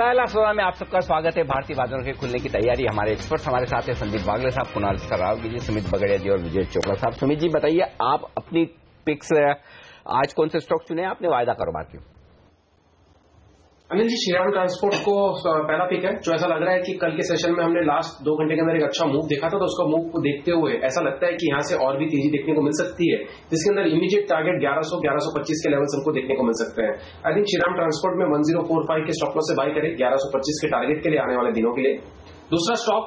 पहला सवाल में आप सबका स्वागत है। भारतीय बाजारों के खुलने की तैयारी, हमारे एक्सपर्ट्स हमारे साथ हैं संदीप वागले साहब, कुणाल सरावगी जी, सुमित बगड़िया जी और विजय चोपड़ा साहब। सुमित जी बताइए, आप अपनी पिक्स आज कौन से स्टॉक चुने, आपने वायदा कारोबार क्यों? अनिल जी, श्रीराम ट्रांसपोर्ट को पहला पिक है, जो ऐसा लग रहा है कि कल के सेशन में हमने लास्ट 2 घंटे के अंदर एक अच्छा मूव देखा था, तो उसका मूव को देखते हुए ऐसा लगता है कि यहां से और भी तेजी देखने को मिल सकती है, जिसके अंदर इमीडिएट टारगेट 1100-1125 के लेवल्स हमको देखने को मिल सकते हैं। आई थिंक श्रीराम ट्रांसपोर्ट में 1045 के स्टॉप लॉस से बाय करें 1125 के टारगेट के लिए आने वाले दिनों के लिए। दूसरा स्टॉक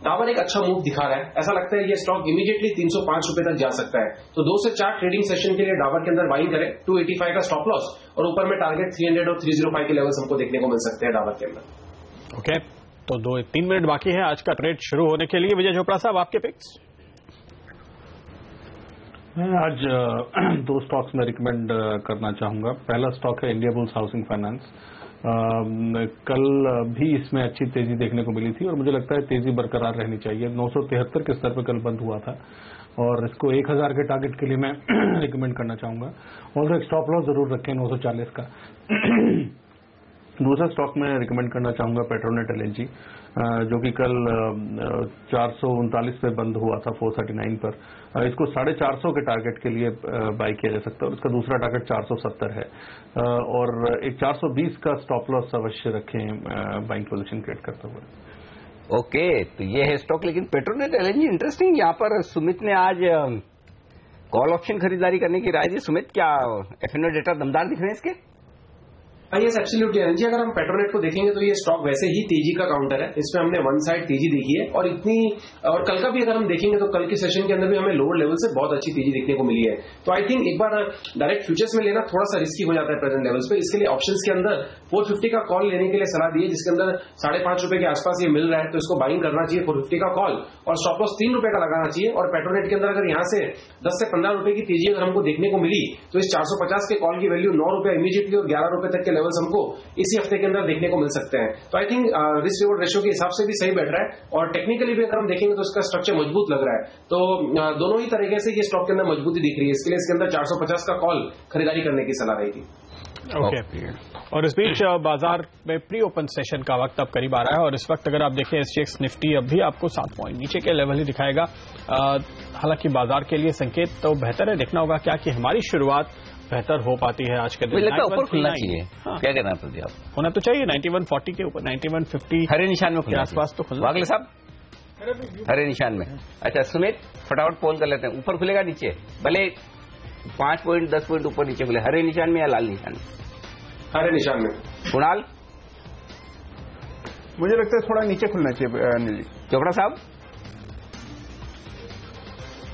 डाबर एक अच्छा मूव दिखा रहा है, ऐसा लगता है ये स्टॉक इमीडिएटली 305 रुपए तक जा सकता है, तो 2 से 4 ट्रेडिंग सेशन के लिए डाबर के अंदर बाइंग करें। 285 का स्टॉप लॉस और ऊपर में टारगेट 300 और 305 के लेवल्स हमको देखने को मिल सकते हैं डाबर के अंदर। ओके, तो 2-3 मिनट बाकी है आज का ट्रेड शुरू होने के लिए। विजय चोपड़ा साहब, आपके पिक्स? मैं आज 2 स्टॉक्स में रिकमेंड करना चाहूंगा। पहला स्टॉक है इंडियाबुल्स हाउसिंग फाइनेंस। कल भी इसमें अच्छी तेजी देखने को मिली थी और मुझे लगता है तेजी बरकरार रहनी चाहिए। 973 के स्तर पर कल बंद हुआ था और इसको 1000 के टारगेट के लिए मैं रिकमेंड करना चाहूंगा। और एक स्टॉप लॉस जरूर रखें 940 का। दूसरा स्टॉक में रिकमेंड करना चाहूंगा पेट्रोनेट एलएनजी, जो कि कल 439 पे बंद हुआ था 439 पर। इसको 450 के टारगेट के लिए बाय किया जा सकता है और इसका दूसरा टारगेट 470 है और एक 420 का स्टॉप लॉस अवश्य रखें बाइंग पोजीशन क्रिएट करते हुए। ओके, तो ये है स्टॉक। लेकिन पेट्रोनेट एलएनजी इंटरेस्टिंग, यहाँ पर सुमित ने आज कॉल ऑप्शन खरीदारी करने की राय दी। सुमित, क्या एफएनओ डेटा दमदार दिख रहे हैं इसके? Yes, absolutely energy. अगर हम पेट्रोनेट को देखेंगे तो ये स्टॉक वैसे ही तेजी का काउंटर है, इसमें हमने वन साइड तेजी देखी है और कल का भी अगर हम देखेंगे तो कल के सेशन के अंदर भी हमें लोअर लेवल से बहुत अच्छी तेजी देखने को मिली है। तो आई थिंक एक बार डायरेक्ट फ्यूचर्स में लेना थोड़ा सा रिस्की हो जाता है प्रेजेंट लेवल्स पे। इसके लिए ऑप्शंस के अंदर 450 का कॉल लेने के लिए सलाह दी है, जिसके अंदर 5.5 रुपए के आसपास ये मिल रहा है, तो इसको बाइंग करना चाहिए 450 का कॉल और स्टॉप लॉस 3 रुपए का लगाना चाहिए। और पेट्रोनेट के अंदर अगर यहां से 10 से 15 रुपए की तेजी अगर हमको देखने को मिली तो इस 450 के कॉल की वैल्यू 9 रुपए इमीडिएटली और 11 रुपए तक के लेवल्स हमको इसी हफ्ते के अंदर देखने को मिल सकते हैं। तो I think risk reward ratio के हिसाब से भी सही बैठ रहा है और टेक्निकली भी अगर हम देखेंगे तो इसका स्ट्रक्चर मजबूत लग रहा है। तो दोनों ही तरीके से ये स्टॉक के अंदर मजबूती दिख रही है, इसके लिए इसके अंदर 450 का कॉल खरीदारी करने की सलाह रहेगी। ओके, और इस बीच बाजार में प्री ओपन सेशन का वक्त अब करीब आ रहा है और इस वक्त अगर आप देखें एसजीएक्स निफ्टी अब भी आपको 7 पॉइंट नीचे के लेवल ही दिखाएगा। हालांकि बाजार के लिए संकेत तो बेहतर है, देखना होगा क्या कि हमारी शुरुआत बेहतर हो पाती है आज के दिन। ऊपर खुलना चाहिए। हाँ। क्या कहना है आप? होना तो चाहिए 9140 के ऊपर, 9150 हरे निशान में के आसपास तो खुलना। वागले साहब, हरे निशान में। अच्छा सुमित, फटाफट पोल कर लेते हैं, ऊपर खुलेगा नीचे, भले 5 पॉइंट 10 पॉइंट ऊपर नीचे खुले, हरे निशान में या लाल निशान में? हरे निशान में। कुणाल, मुझे लगता है थोड़ा नीचे खुलना चाहिए अनिल जी। चोपड़ा साहब,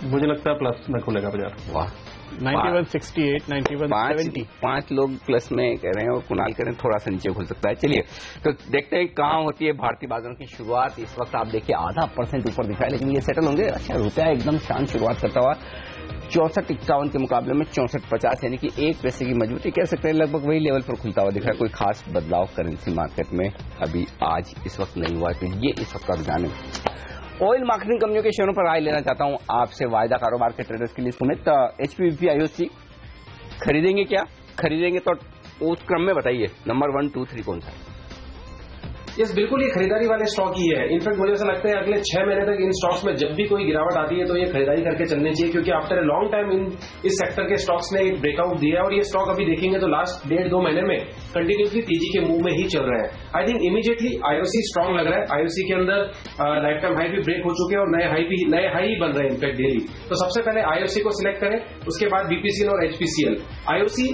मुझे लगता है प्लस में खुलेगा बाजार। वाह, 9168, 9170। 5 लोग प्लस में कह रहे हैं और कुणाल कह रहे हैं थोड़ा सा नीचे खुल सकता है। चलिए तो देखते हैं कहाँ होती है भारतीय बाजारों की शुरुआत। इस वक्त आप देखिए 0.5% ऊपर दिखा है, लेकिन ये सेटल होंगे। अच्छा, रुपया एकदम शांत शुरुआत करता हुआ 64.51 के मुकाबले में 64.50, यानी कि 1 पैसे की मजबूती कह सकते हैं। लगभग वही लेवल पर खुलता हुआ दिख रहा है। कोई खास बदलाव करेंसी मार्केट में अभी आज इस वक्त नहीं हुआ है, तो ये इस वक्त का रुझान है। ऑयल मार्केटिंग कंपनियों के शेयरों पर राय लेना चाहता हूं आपसे वायदा कारोबार के ट्रेडर्स के लिए। सुमित, एचपीवीसी आईओसी खरीदेंगे क्या? खरीदेंगे तो उस क्रम में बताइए, नंबर 1, 2, 3 कौन सा है? यस, बिल्कुल ये खरीदारी वाले स्टॉक ही है। इनफैक्ट मुझे ऐसा लगता है अगले 6 महीने तक इन स्टॉक्स में जब भी कोई गिरावट आती है तो ये खरीदारी करके चलनी चाहिए, क्योंकि आफ्टर ए लॉन्ग टाइम इस सेक्टर के स्टॉक्स ने एक ब्रेकआउट दिया है और ये स्टॉक अभी देखेंगे तो लास्ट 1.5-2 महीने में कंटिन्यूसली तेजी के मूव में ही चल रहे हैं। I think immediately IOC strong लग रहा है। आईओसी के अंदर लाइफ टाइम हाई भी ब्रेक हो चुके हैं और नए हाई ही बन रहे हैं इनफैक्ट डेली। तो सबसे पहले आईओसी को सिलेक्ट करें, उसके बाद बीपीसीएल और एचपीसीएल। आईओसी,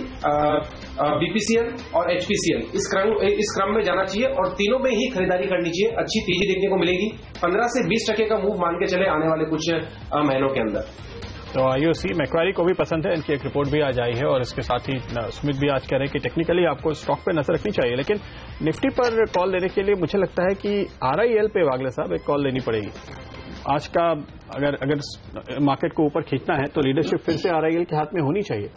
बीपीसीएल और एचपीसीएल इस क्रम में जाना चाहिए और तीनों में ही खरीदारी करनी चाहिए। अच्छी तेजी देखने को मिलेगी, 15 से 20% का मूव मान के चले आने वाले कुछ महीनों के अंदर। तो आईओसी मैक्वारी को भी पसंद है, इनकी एक रिपोर्ट भी आज आई है और इसके साथ ही सुमित भी आज कह रहे हैं कि टेक्निकली आपको स्टॉक पे नजर रखनी चाहिए, लेकिन निफ्टी पर कॉल लेने के लिए मुझे लगता है कि आरआईएल पे वागले साहब एक कॉल लेनी पड़ेगी आज का। अगर मार्केट को ऊपर खींचना है तो लीडरशिप फिर से आरआईएल के हाथ में होनी चाहिए।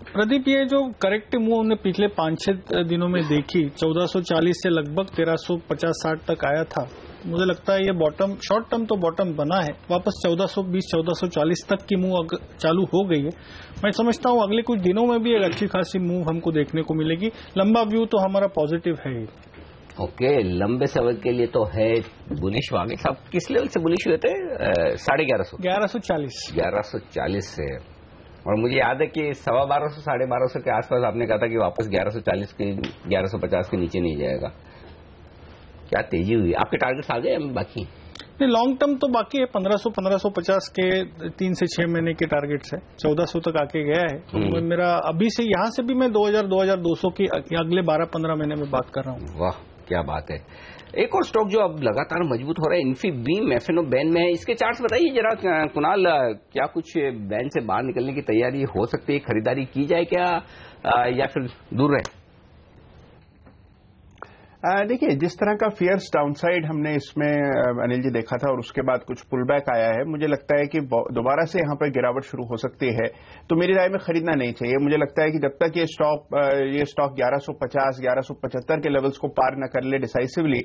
प्रदीप, ये जो करेक्टिव मूव हमने पिछले 5-6 दिनों में देखी, 1440 से लगभग 1350-60 तक आया था, मुझे लगता है ये बॉटम शॉर्ट टर्म तो बॉटम बना है, वापस 1420 1440 तक की मूव चालू हो गई है। मैं समझता हूँ अगले कुछ दिनों में भी एक अच्छी खासी मूव हमको देखने को मिलेगी। लंबा व्यू तो हमारा पॉजिटिव है ही। ओके, लंबे समय के लिए तो है बुलिश। वागे साहब किस लेवल से बुलिश हुए थे? 1140 1140 से। और मुझे याद है कि 1250 1250 के आसपास आपने कहा था कि वापस 1140 के 1150 के नीचे नहीं जाएगा। क्या तेजी हुई? आपके टारगेट्स आ गए बाकी? नहीं, लॉन्ग टर्म तो बाकी है। 1500-1550 के 3 से 6 महीने के टारगेट्स है। 1400 तक आके गया है। तो मेरा अभी से यहां से भी मैं 2000-2200 की अगले 12-15 महीने में बात कर रहा हूँ। वाह, क्या बात है। एक और स्टॉक जो अब लगातार मजबूत हो रहा है, इन्फीबीम एफएनओ बैन में है। इसके चार्ट्स बताइए जरा कुणाल, क्या कुछ बैन से बाहर निकलने की तैयारी हो सकती है? खरीदारी की जाए क्या या फिर दूर रहे? देखिए, जिस तरह का फियर्स डाउनसाइड हमने इसमें अनिल जी देखा था और उसके बाद कुछ पुल बैक आया है, मुझे लगता है कि दोबारा से यहां पर गिरावट शुरू हो सकती है। तो मेरी राय में खरीदना नहीं चाहिए। मुझे लगता है कि जब तक ये स्टॉक 1150 1175 के लेवल्स को पार न कर ले डिसाइसिवली,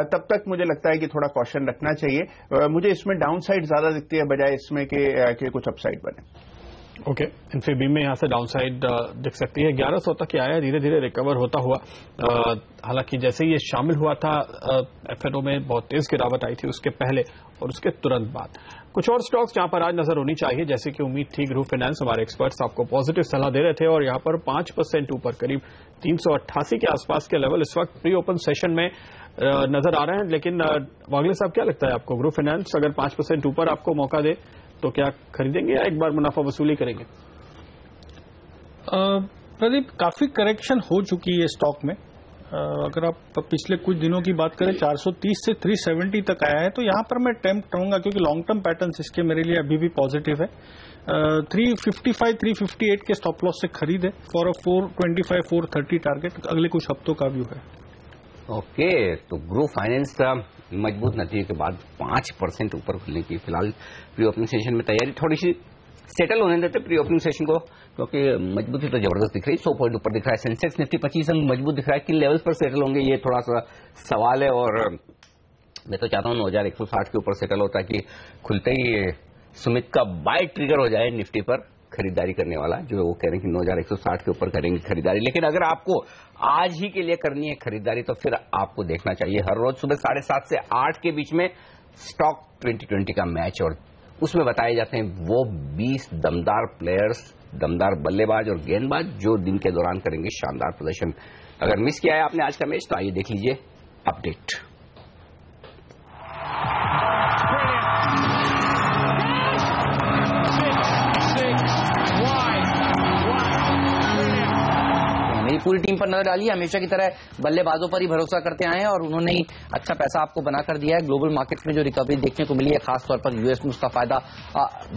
तब तक मुझे लगता है कि थोड़ा कॉशन रखना चाहिए। मुझे इसमें डाउनसाइड ज्यादा दिखती है बजाय इसमें कि कुछ अपसाइड बने। ओके, इन्फीबीम में यहाँ से डाउनसाइड दिख सकती है। 1100 तक ही आया, धीरे धीरे रिकवर होता हुआ। हालांकि जैसे ही ये शामिल हुआ था एफएनओ में बहुत तेज गिरावट आई थी उसके पहले और उसके तुरंत बाद। कुछ और स्टॉक्स जहां पर आज नजर होनी चाहिए, जैसे कि उम्मीद थी, ग्रुप फाइनेंस, हमारे एक्सपर्ट्स आपको पॉजिटिव सलाह दे रहे थे और यहाँ पर 5% ऊपर, करीब 388 के आसपास के लेवल इस वक्त प्री ओपन सेशन में नजर आ रहे हैं। लेकिन वागले साहब, क्या लगता है आपको, ग्रुप फाइनेंस अगर 5% ऊपर आपको मौका दे तो क्या खरीदेंगे या एक बार मुनाफा वसूली करेंगे? प्रदीप, काफी करेक्शन हो चुकी है स्टॉक में। अगर आप पिछले कुछ दिनों की बात करें, 430 से 370 तक आया है। तो यहां पर मैं टेम्प्ट रहूंगा क्योंकि लॉन्ग टर्म पैटर्न्स इसके मेरे लिए अभी भी पॉजिटिव है। 355 358 के स्टॉप लॉस से खरीदे फॉर 425 430 टारगेट अगले कुछ हफ्तों का व्यू है। ओके, तो ग्रुप फाइनेंस मजबूत नतीजे के बाद 5% ऊपर खुलने की फिलहाल प्री ओपनिंग सेशन में तैयारी थोड़ी सी सेटल होने देते प्री ओपनिंग सेशन को, क्योंकि मजबूती तो जबरदस्त दिख रही है। 100 पॉइंट ऊपर दिख रहा है। सेंसेक्स निफ्टी 25 अंक मजबूत दिख रहा है। किन लेवल्स पर सेटल होंगे ये थोड़ा सा सवाल है और मैं तो चाहता हूँ 9160 के ऊपर सेटल होता है कि खुलते ही सुमित का बाय ट्रिगर हो जाए निफ्टी पर खरीदारी करने वाला, जो वो कह रहे हैं कि 9160 के ऊपर करेंगे खरीदारी। लेकिन अगर आपको आज ही के लिए करनी है खरीदारी तो फिर आपको देखना चाहिए हर रोज सुबह 7:30 से 8 के बीच में स्टॉक 2020 का मैच, और उसमें बताए जाते हैं वो 20 दमदार प्लेयर्स, दमदार बल्लेबाज और गेंदबाज जो दिन के दौरान करेंगे शानदार प्रदर्शन। अगर मिस किया है आपने आज का मैच तो आइए देख लीजिए अपडेट। पूरी टीम पर नजर डालिए। हमेशा की तरह बल्लेबाजों पर ही भरोसा करते आए हैं और उन्होंने ही अच्छा पैसा आपको बनाकर दिया है। ग्लोबल मार्केट्स में जो रिकवरी देखने को मिली है, खासतौर पर यूएस में, उसका फायदा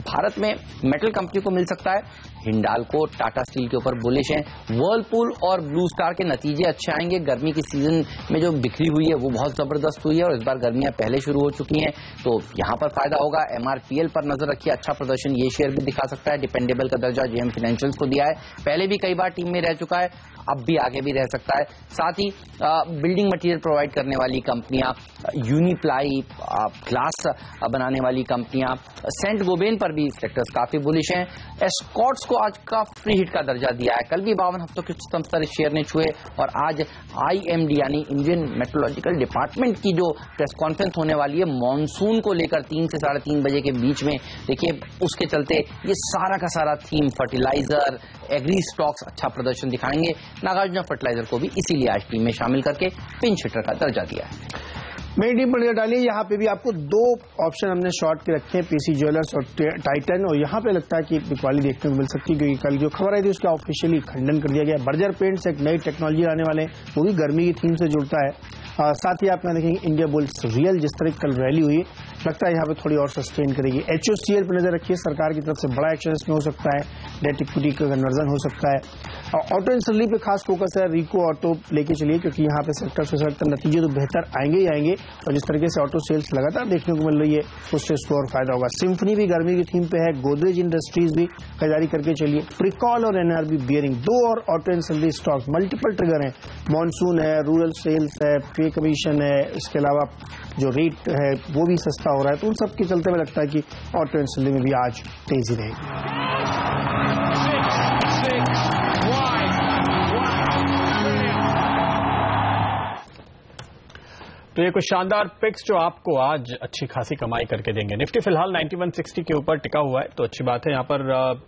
भारत में मेटल कंपनी को मिल सकता है। हिंडाल्को, टाटा स्टील के ऊपर बुलिश हैं। वर्लपूल और ब्लू स्टार के नतीजे अच्छे आएंगे। गर्मी की सीजन में जो बिक्री हुई है वो बहुत जबरदस्त हुई है और इस बार गर्मियां पहले शुरू हो चुकी हैं, तो यहां पर फायदा होगा। एमआरपीएल पर नजर रखिए, अच्छा प्रदर्शन ये शेयर भी दिखा सकता है। डिपेंडेबल का दर्जा जेएम फाइनेंशियल्स को दिया है, पहले भी कई बार टीम में रह चुका है, अब भी आगे भी रह सकता है। साथ ही बिल्डिंग मटेरियल प्रोवाइड करने वाली कंपनियां, यूनिप्लाई, ग्लास बनाने वाली कंपनियां, सेंट गोबेन पर भी सेक्टर्स काफी बुलिश हैं। एस्कॉर्ट्स को आज का फ्री हिट का दर्जा दिया है। कल भी 52 हफ्तों के उच्चतम स्तर इस शेयर ने छुए और आज आईएमडी यानी इंडियन मेट्रोलॉजिकल डिपार्टमेंट की जो प्रेस कॉन्फ्रेंस होने वाली है मानसून को लेकर 3 से 3:30 बजे के बीच में, देखिए उसके चलते ये सारा का सारा थीम फर्टिलाइजर, एग्री स्टॉक्स अच्छा प्रदर्शन दिखाएंगे। नागार्जुन फर्टिलाइजर को भी इसीलिए आज टीम में शामिल करके पिंच हिटर का दर्जा दिया है। मेरी टीम पर नजर डालिए, यहाँ पे भी आपको 2 ऑप्शन हमने शॉर्ट के रखे हैं, पीसी ज्वेलर्स और टाइटन, और यहाँ पे लगता है कि बिकवाली देखने को मिल सकती है क्योंकि कल जो खबर आई थी उसका ऑफिशियली खंडन कर दिया गया। बर्जर पेंट्स एक नई टेक्नोलॉजी आने वाले हैं, वो भी गर्मी की थीम से जुड़ता है। साथ ही आप यहाँ देखेंगे इंडिया बुल्स रियल, जिस तरह कल रैली हुई, लगता है यहाँ पे थोड़ी और सस्टेन करेगी। एचओसीएल पर नजर रखिए, सरकार की तरफ से बड़ा एक्शन इसमें हो सकता है, डेट इक्विटी का कन्वर्जन हो सकता है। ऑटो इंडस्ट्री पे खास फोकस है, रिको ऑटो लेके चलिए क्योंकि यहाँ पे सेक्टर से सेक्टर नतीजे तो बेहतर आएंगे ही आएंगे और जिस तरीके से ऑटो सेल्स लगातार देखने को मिल रही है उससे इसको और फायदा होगा। सिम्फनी भी गर्मी की थीम पे है, गोदरेज इंडस्ट्रीज भी खरीदारी करके चलिए, प्रिकॉल और एनआरबी बियरिंग, दो और auto industry stock, multiple trigger है, मॉनसून है, रूरल सेल्स है, पे कमीशन है, इसके अलावा जो रेट है वो भी सस्ता हो रहा है, तो उन सब के चलते में लगता है कि ऑटो इंडस्ट्री में भी आज तेजी रहेगी। तो ये कुछ शानदार पिक्स जो आपको आज अच्छी खासी कमाई करके देंगे। निफ्टी फिलहाल 9160 के ऊपर टिका हुआ है, तो अच्छी बात है। यहाँ पर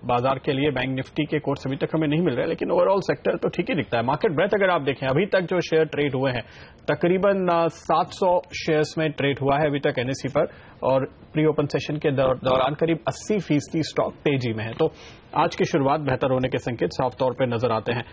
बाजार के लिए बैंक निफ्टी के कोर्स अभी तक हमें नहीं मिल रहे, लेकिन ओवरऑल सेक्टर तो ठीक ही दिखता है। मार्केट ब्रेथ अगर आप देखें, अभी तक जो शेयर ट्रेड हुए हैं तकरीबन 700 शेयर्स में ट्रेड हुआ है अभी तक एनएसई पर, और प्री ओपन सेशन के दौरान करीब 80% स्टॉक तेजी में है। तो आज की शुरुआत बेहतर होने के संकेत साफ तौर पर नजर आते हैं।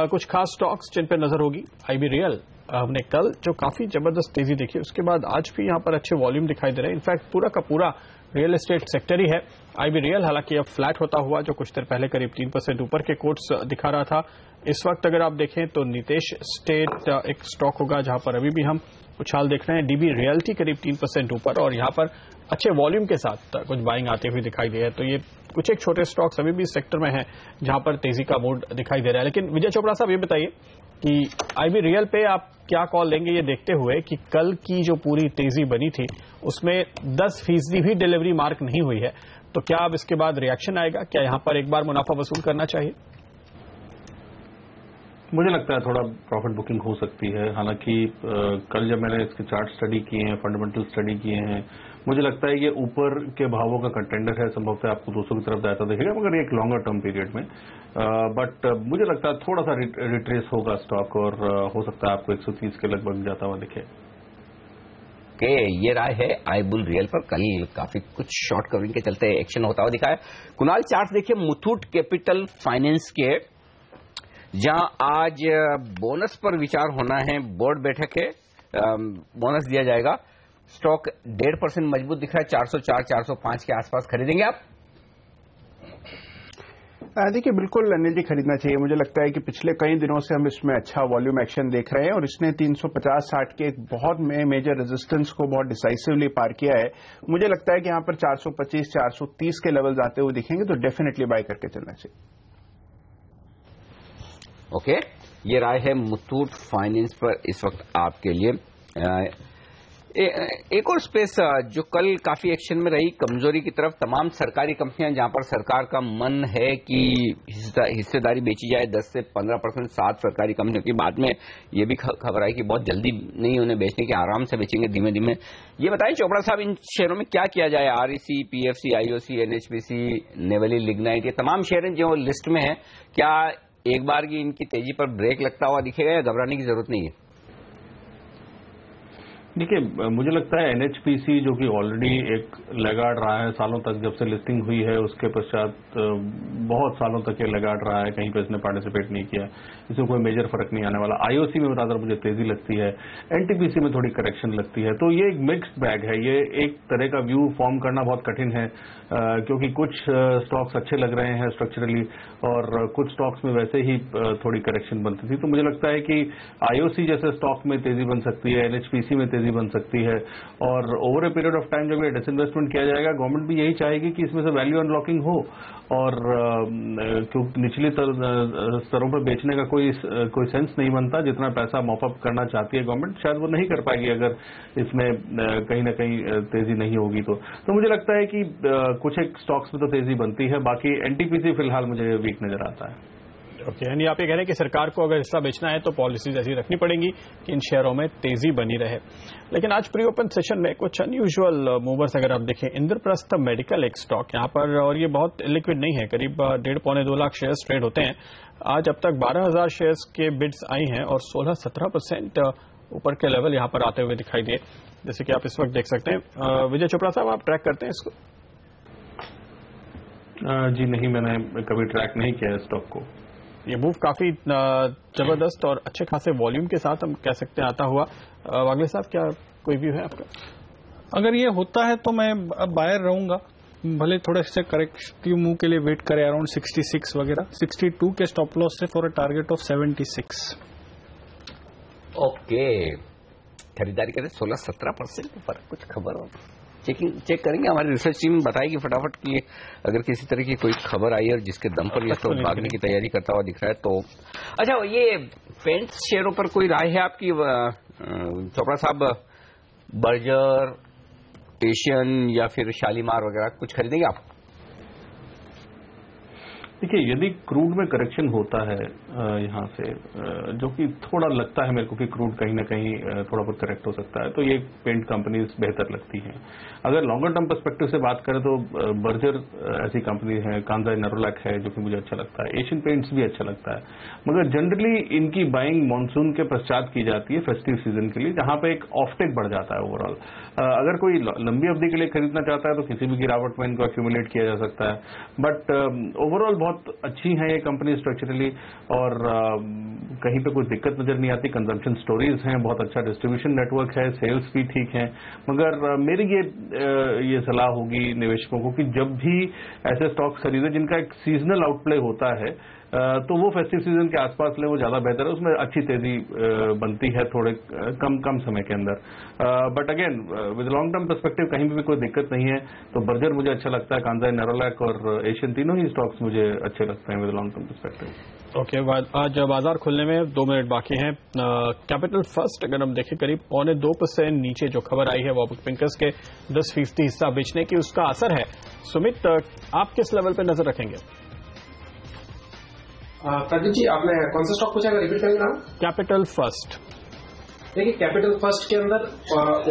कुछ खास स्टॉक्स जिन पर नजर होगी, आईबी रियल, हमने कल जो काफी जबरदस्त तेजी देखी उसके बाद आज भी यहां पर अच्छे वॉल्यूम दिखाई दे रहे हैं। इनफैक्ट पूरा का पूरा रियल एस्टेट सेक्टर ही है। आईबी रियल हालांकि अब फ्लैट होता हुआ जो कुछ देर पहले करीब 3% ऊपर के कोट्स दिखा रहा था। इस वक्त अगर आप देखें तो नीतेश स्टेट एक स्टॉक होगा जहां पर अभी भी हम उछाल देख रहे हैं। डीबी रियल्टी करीब 3% ऊपर और यहां पर अच्छे वॉल्यूम के साथ कुछ बाइंग आते हुए दिखाई दे रहा है। तो ये कुछ एक छोटे स्टॉक्स अभी भी सेक्टर में हैं जहां पर तेजी का मूड दिखाई दे रहा है। लेकिन विजय चोपड़ा साहब ये बताइए कि आईबी रियल पे आप क्या कॉल लेंगे, ये देखते हुए कि कल की जो पूरी तेजी बनी थी उसमें 10% भी डिलीवरी मार्क नहीं हुई है, तो क्या अब इसके बाद रिएक्शन आएगा? क्या यहां पर एक बार मुनाफा वसूल करना चाहिए? मुझे लगता है थोड़ा प्रॉफिट बुकिंग हो सकती है। हालांकि कल जब मैंने इसके चार्ट स्टडी किए हैं, फंडामेंटल स्टडी किए हैं, मुझे लगता है ये ऊपर के भावों का कंटेंडर है। संभवतः आपको 200 की तरफ जाता दिखेगा मगर एक लॉन्गर टर्म पीरियड में। बट मुझे लगता है थोड़ा सा रिट्रेस होगा स्टॉक और हो सकता है आपको 130 के लगभग जाता हुआ दिखे। के ये राय है आईबुल रियल पर। कल काफी कुछ शॉर्ट कवरिंग के चलते एक्शन होता हुआ दिखा है। कुणाल चार्ट देखिए मुथूट कैपिटल फाइनेंस के, जहां आज बोनस पर विचार होना है, बोर्ड बैठक है, बोनस दिया जाएगा। स्टॉक 1.5% मजबूत दिख रहा है, 404 405 के आसपास खरीदेंगे आप? देखिए बिल्कुल अनिल जी खरीदना चाहिए। मुझे लगता है कि पिछले कई दिनों से हम इसमें अच्छा वॉल्यूम एक्शन देख रहे हैं और इसने 350-60 के एक बहुत मेजर रेजिस्टेंस को बहुत डिसाइसिवली पार किया है। मुझे लगता है कि यहां पर 425 430 के लेवल्स आते हुए दिखेंगे तो डेफिनेटली बाय करके चलना चाहिए। ओके, ये राय है मुथूट फाइनेंस पर इस वक्त आपके लिए। एक और स्पेस जो कल काफी एक्शन में रही, कमजोरी की तरफ, तमाम सरकारी कंपनियां जहां पर सरकार का मन है कि हिस्सेदारी बेची जाए 10 से 15%, 7 सरकारी कंपनियों की। बाद में ये भी खबर आई कि बहुत जल्दी नहीं उन्हें बेचने की, आराम से बेचेंगे धीमे धीमे। ये बताएं चोपड़ा साहब, इन शेयरों में क्या किया जाए? REC, PFC, IOC, NHPC, Neyveli lignite, ये तमाम शेयर जो लिस्ट में है, क्या एक बार की इनकी तेजी पर ब्रेक लगता हुआ दिखेगा या घबराने की जरूरत नहीं है? देखिए, मुझे लगता है एनएचपीसी जो कि ऑलरेडी एक लगाड़ रहा है सालों तक, जब से लिस्टिंग हुई है उसके पश्चात बहुत सालों तक ये लगाड़ रहा है, कहीं पे इसने पार्टिसिपेट नहीं किया, इसमें कोई मेजर फर्क नहीं आने वाला। आईओसी में रादर मुझे तेजी लगती है, एनटीपीसी में थोड़ी करेक्शन लगती है। तो ये एक मिक्स्ड बैग है। ये एक तरह का व्यू फॉर्म करना बहुत कठिन है क्योंकि कुछ स्टॉक्स अच्छे लग रहे हैं स्ट्रक्चरली और कुछ स्टॉक्स में वैसे ही थोड़ी करेक्शन बनती थी। तो मुझे लगता है कि आईओसी जैसे स्टॉक में तेजी बन सकती है, एनएचपीसी में तेजी बन सकती है और over a period of time जब ये डिसइन्वेस्टमेंट किया जाएगा, गवर्नमेंट भी यही चाहेगी कि इसमें से वैल्यू अनलॉकिंग हो और क्योंकि निचली स्तरों पर बेचने का कोई सेंस नहीं बनता। जितना पैसा मॉप अप करना चाहती है गवर्नमेंट, शायद वो नहीं कर पाएगी अगर इसमें कहीं ना कहीं तेजी नहीं होगी। तो मुझे लगता है कि कुछ एक स्टॉक्स में तो तेजी बनती है, बाकी एनटीपीसी फिलहाल मुझे वीक नजर आता है। ओके, यानी आप ये कह रहे हैं कि सरकार को अगर हिस्सा बेचना है तो पॉलिसीज ऐसी रखनी पड़ेंगी कि इन शेयरों में तेजी बनी रहे। लेकिन आज प्री ओपन सेशन में कुछ अनयूजुअल मूवर्स अगर आप देखें, इंद्रप्रस्थ मेडिकल एक स्टॉक यहाँ पर, और ये बहुत लिक्विड नहीं है, करीब 1.5-2 लाख शेयर्स ट्रेड होते हैं। आज अब तक 12,000 शेयर्स के बिड्स आई हैं और 16-17% ऊपर के लेवल यहाँ पर आते हुए दिखाई दिए, जैसे कि आप इस वक्त देख सकते हैं। विजय चोपड़ा साहब, आप ट्रैक करते हैं इसको? जी नहीं, मैंने कभी ट्रैक नहीं किया स्टॉक को। ये मूव काफी जबरदस्त और अच्छे खासे वॉल्यूम के साथ हम कह सकते हैं आता हुआ। वागले साहब, क्या कोई व्यू है आपका? अगर ये होता है तो मैं अब बायर रहूंगा भले थोड़े से करेक्टिव मूव के लिए वेट करें अराउंड 66 वगैरह, 62 के स्टॉप लॉस से for a target of 76। Okay, खरीदारी करें 16-17% ऊपर, कुछ खबर हो चेक करेंगे, हमारी रिसर्च टीम बताएगी फटाफट कि अगर किसी तरह की कोई खबर आई और जिसके दम पर ये स्टॉक भागने की तैयारी करता हुआ दिख रहा है तो। अच्छा, ये पेंट्स शेयरों पर कोई राय है आपकी चोपड़ा साहब? बर्जर, एशियन या फिर शालीमार वगैरह कुछ खरीदेंगे आप? देखिए, यदि क्रूड में करेक्शन होता है यहाँ से, जो कि थोड़ा लगता है मेरे को कि क्रूड कहीं ना कहीं थोड़ा बहुत करेक्ट हो सकता है, तो ये पेंट कंपनीज बेहतर लगती हैं। अगर लॉन्गर टर्म पर्सपेक्टिव से बात करें तो बर्जर ऐसी कंपनी है, कांजाई नेरोलैक है जो कि मुझे अच्छा लगता है, एशियन पेंट्स भी अच्छा लगता है, मगर जनरली इनकी बाइंग मानसून के पश्चात की जाती है फेस्टिव सीजन के लिए, जहां पे एक ऑफटेक बढ़ जाता है ओवरऑल। अगर कोई लंबी अवधि के लिए खरीदना चाहता है तो किसी भी गिरावट में इनको एक्यूमुलेट किया जा सकता है, बट ओवरऑल बहुत अच्छी है ये कंपनी स्ट्रक्चरली, और कहीं पे कोई दिक्कत नजर नहीं आती। कंजम्पशन स्टोरीज हैं, बहुत अच्छा डिस्ट्रीब्यूशन नेटवर्क है, सेल्स भी ठीक है, मगर मेरी ये सलाह होगी निवेशकों को कि जब भी ऐसे स्टॉक्स खरीदें जिनका एक सीजनल आउटप्ले होता है तो वो फेस्टिव सीजन के आसपास ले, वो ज्यादा बेहतर है, उसमें अच्छी तेजी बनती है थोड़े कम समय के अंदर। But again with long term perspective कहीं भी कोई दिक्कत नहीं है, तो बर्जर मुझे अच्छा लगता है, कांजाई नेरोलैक और एशियन, तीनों ही स्टॉक्स मुझे अच्छे लगते हैं with long term perspective. Okay, आज बाजार खुलने में 2 मिनट बाकी हैं। कैपिटल फर्स्ट अगर हम देखें करीब 1.25% नीचे जो खबर आई है वो पिंकर्स के 10% हिस्सा बेचने की, उसका असर है। सुमित, आप किस लेवल पर नजर रखेंगे? प्रदीप जी, आपने कौन सा स्टॉक पूछा, रिपीट करेंगे नाम? Capital first. देखिए, कैपिटल फर्स्ट के अंदर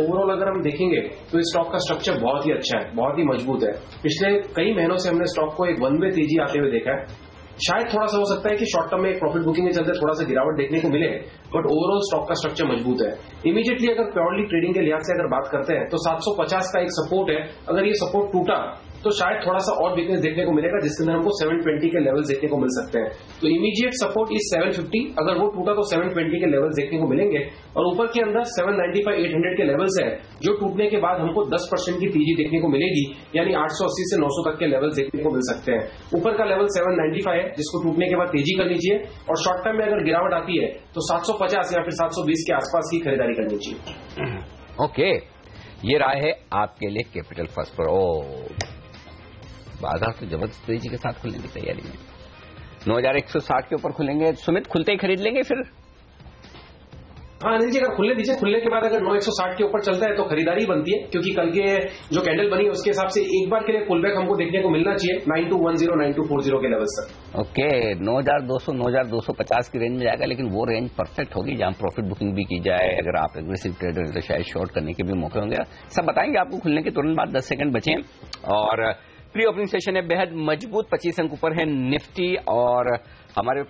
ओवरऑल अगर हम देखेंगे तो इस स्टॉक का स्ट्रक्चर बहुत ही अच्छा है, बहुत ही मजबूत है। पिछले कई महीनों से हमने स्टॉक को एक वन वे तेजी आते हुए देखा है। शायद थोड़ा सा हो सकता है कि शॉर्ट टर्म में एक प्रॉफिट बुकिंग के चलते थोड़ा सा गिरावट देखने को मिले, बट ओवरऑल स्टॉक का स्ट्रक्चर मजबूत है। इमीडिएटली अगर प्योरली ट्रेडिंग के लिहाज से अगर बात करते हैं तो 750 का एक सपोर्ट है, अगर ये सपोर्ट टूटा तो शायद थोड़ा सा और वीकनेस देखने को मिलेगा, जिसके अंदर हमको 720 के लेवल्स देखने को मिल सकते हैं। तो इमीडिएट सपोर्ट इज 750, अगर वो टूटा तो 720 के लेवल्स देखने को मिलेंगे, और ऊपर के अंदर 795, 800 के लेवल्स है जो टूटने के बाद हमको 10% की तेजी देखने को मिलेगी, यानी 880 से 900 तक के लेवल्स देखने को मिल सकते हैं। ऊपर का लेवल 795 है जिसको टूटने के बाद तेजी करनी चाहिए, और शॉर्ट टर्म में अगर गिरावट आती है तो 750 या फिर 720 के आसपास की खरीदारी करनी चाहिए। ओके, ये राय है आपके लिए कैपिटल फर्स्ट पर। बाजार तो जबरदस्त तेजी के साथ खुलने की तैयारी में, 9160 के ऊपर खुलेंगे। सुमित, खुलते ही खरीद लेंगे फिर? हाँ अनिल जी, अगर खुलने दीजिए, खुलने के बाद अगर 9160 के ऊपर चलता है तो खरीदारी बनती है, क्योंकि कल के जो कैंडल बनी है उसके हिसाब से एक बार के लिए पुलबैक हमको देखने को मिलना चाहिए 9210, 9240 के लेवल तक। ओके, 9200, 9250 की रेंज में जाएगा, लेकिन वो रेंज परफेक्ट होगी जहां प्रॉफिट बुकिंग भी की जाए। अगर आप एग्रेसिव ट्रेडर हैं तो शायद शॉर्ट करने के भी मौके होंगे। सब बताएंगे आपको खुलने के तुरंत बाद, 10 सेकंड बचे। और प्री ओपनिंग सेशन है बेहद मजबूत, 25 अंक ऊपर है निफ्टी, और हमारे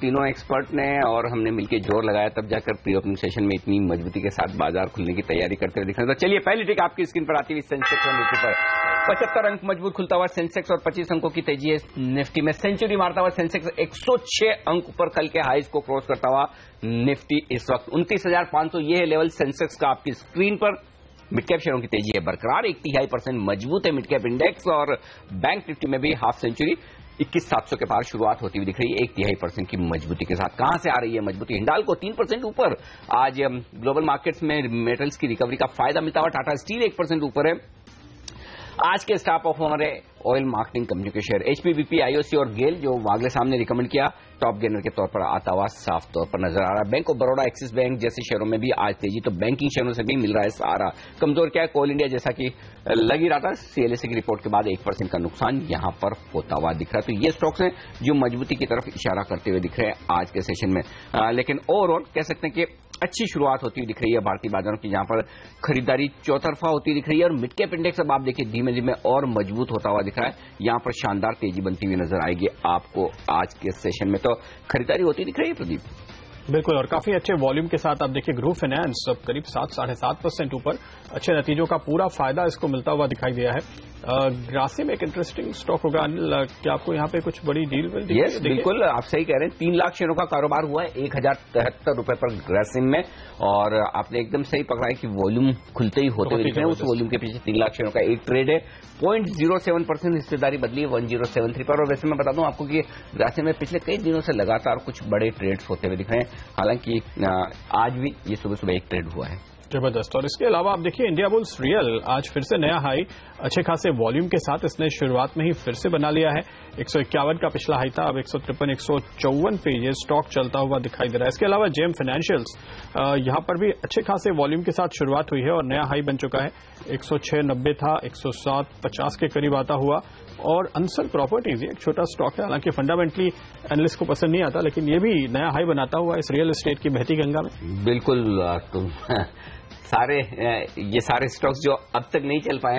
तीनों एक्सपर्ट ने और हमने मिलकर जोर लगाया, तब जाकर प्री ओपनिंग सेशन में इतनी मजबूती के साथ बाजार खुलने की तैयारी करते हुए दिख रहे हैं। तो चलिए, पहली टिक आपकी स्क्रीन पर आती हुई सेंसेक्स और निफ्टी पर 75 अंक मजबूत खुलता हुआ सेंसेक्स, और 25 अंकों की तेजी है निफ्टी में। सेंचुरी मारता हुआ सेंसेक्स 106 अंक ऊपर कल के हाइज को क्रॉस करता हुआ निफ्टी इस वक्त 29,500, ये है लेवल सेंसेक्स का आपकी स्क्रीन पर। मिड कैप शेयरों की तेजी है बरकरार, 1.5% मजबूत है मिड कैप इंडेक्स, और बैंक निफ्टी में भी हाफ सेंचुरी 21,700 के पार शुरुआत होती हुई दिख रही है 1.5% की मजबूती के साथ। कहां से आ रही है मजबूती? हिंडाल्को 3% ऊपर। आज ग्लोबल मार्केट्स में मेटल्स की रिकवरी का फायदा मिलता हुआ टाटा स्टील 1% ऊपर है। आज के स्टॉप ऑफ हमारे ऑयल मार्केटिंग कंपनी के शेयर एचपीबीपी, आईओसी और गेल, जो वागले साहब ने रिकमेंड किया, टॉप गेनर के तौर पर आता हुआ साफ तौर पर नजर आ रहा है। Bank of Baroda, axis bank जैसे शेयरों में भी आज तेजी, तो बैंकिंग शेयरों से भी मिल रहा है सहारा। कमजोर क्या है? कोल इंडिया, जैसा कि लग ही रहा था, सीएलएसए की रिपोर्ट के बाद 1% का नुकसान यहां पर होता हुआ दिख रहा है। तो ये स्टॉक्स हैं जो मजबूती की तरफ इशारा करते हुए दिख रहे हैं आज के सेशन में। लेकिन ओवरऑल कह सकते हैं कि अच्छी शुरुआत होती हुई दिख रही है भारतीय बाजारों की, जहां पर खरीदारी चौतरफा होती दिख रही है, और मिड कैप इंडेक्स अब आप देखिए धीमे धीमे और मजबूत होता हुआ दिख रहा है। यहां पर शानदार तेजी बनती हुई नजर आएगी आपको आज के सेशन में। तो खरीदारी होती दिख रही है प्रदीप? बिल्कुल, और काफी अच्छे वॉल्यूम के साथ आप देखिए ग्रुप फाइनेंस अब करीब 7-7.5% ऊपर, अच्छे नतीजों का पूरा फायदा इसको मिलता हुआ दिखाई दिया है। ग्रासिम एक इंटरेस्टिंग स्टॉक होगा। अनिल, क्या आपको यहाँ पे कुछ बड़ी डील मिल? यस, बिल्कुल, आप सही कह रहे हैं। 3 लाख शेयरों का कारोबार हुआ है 1073 रुपए पर ग्रासिम में, और आपने एकदम सही पकड़ा है कि वॉल्यूम खुलते ही होते हुए दिख रहे हैं। उस वॉल्यूम के पीछे 3 लाख शेयरों का एक ट्रेड है। 0.07% हिस्सेदारी बदली है 1073 पर। और वैसे मैं बता दूं आपको कि ग्रासिम में पिछले कई दिनों से लगातार कुछ बड़े ट्रेड्स होते हुए दिख रहे हैं। हालांकि आज भी ये सुबह एक ट्रेड हुआ है। जबरदस्त। और इसके अलावा आप देखिए इंडिया बुल्स रियल आज फिर से नया हाई अच्छे खासे वॉल्यूम के साथ इसने शुरुआत में ही फिर से बना लिया है। 151 का पिछला हाई था, अब 153 154 पे ये स्टॉक चलता हुआ दिखाई दे रहा है। इसके अलावा जेम फाइनेंशियल्स यहां पर भी अच्छे खासे वॉल्यूम के साथ शुरुआत हुई है और नया हाई बन चुका है। 106.90 था, 107.50 के करीब आता हुआ। और अंसल प्रॉपर्टीज एक छोटा स्टॉक है, हालांकि फंडामेंटली एनालिस्ट को पसंद नहीं आता, लेकिन ये भी नया हाई बनाता हुआ इस रियल एस्टेट की बहती गंगा में। बिल्कुल, ये सारे स्टॉक्स जो अब तक नहीं चल पाए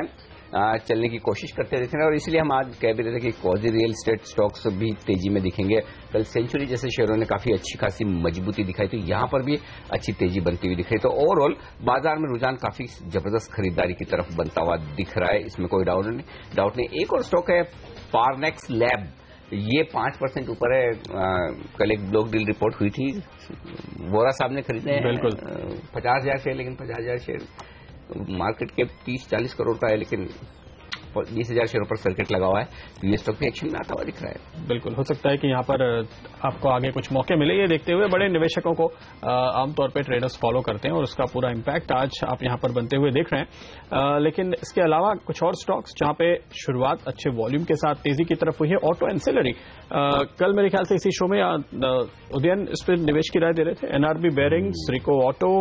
चलने की कोशिश करते रहते हैं, और इसलिए हम आज कह भी रहे थे कि क्वाजी रियल एस्टेट स्टॉक्स भी तेजी में दिखेंगे। कल सेंचुरी जैसे शेयरों ने काफी अच्छी खासी मजबूती दिखाई, तो यहां पर भी अच्छी तेजी बनती हुई दिख रही। तो ओवरऑल बाजार में रुझान काफी जबरदस्त खरीदारी की तरफ बनता हुआ दिख रहा है, इसमें कोई डाउट नहीं। एक और स्टॉक है फार्नेक्स लैब, ये 5% ऊपर है। कल एक ब्लॉक डील रिपोर्ट हुई थी, वोरा साहब ने खरीदे हैं 50,000 शेयर, लेकिन 50,000 शेयर मार्केट के 30-40 करोड़ का है, लेकिन 20,000 शेयरों पर सर्किट लगा हुआ है। तो ये स्टॉक भी एक्शन में आता हुआ दिख रहा है। बिल्कुल, हो सकता है कि यहाँ पर आपको आगे कुछ मौके मिले। ये देखते हुए बड़े निवेशकों को आमतौर पर ट्रेडर्स फॉलो करते हैं और उसका पूरा इम्पैक्ट आज आप यहाँ पर बनते हुए देख रहे हैं। लेकिन इसके अलावा कुछ और स्टॉक्स जहाँ पे शुरुआत अच्छे वॉल्यूम के साथ तेजी की तरफ हुई है। ऑटो एंसिलरी, कल मेरे ख्याल से इसी शो में उदयन इस पर निवेश की राय दे रहे थे। एनआरबी बेयरिंग्स, रिको ऑटो,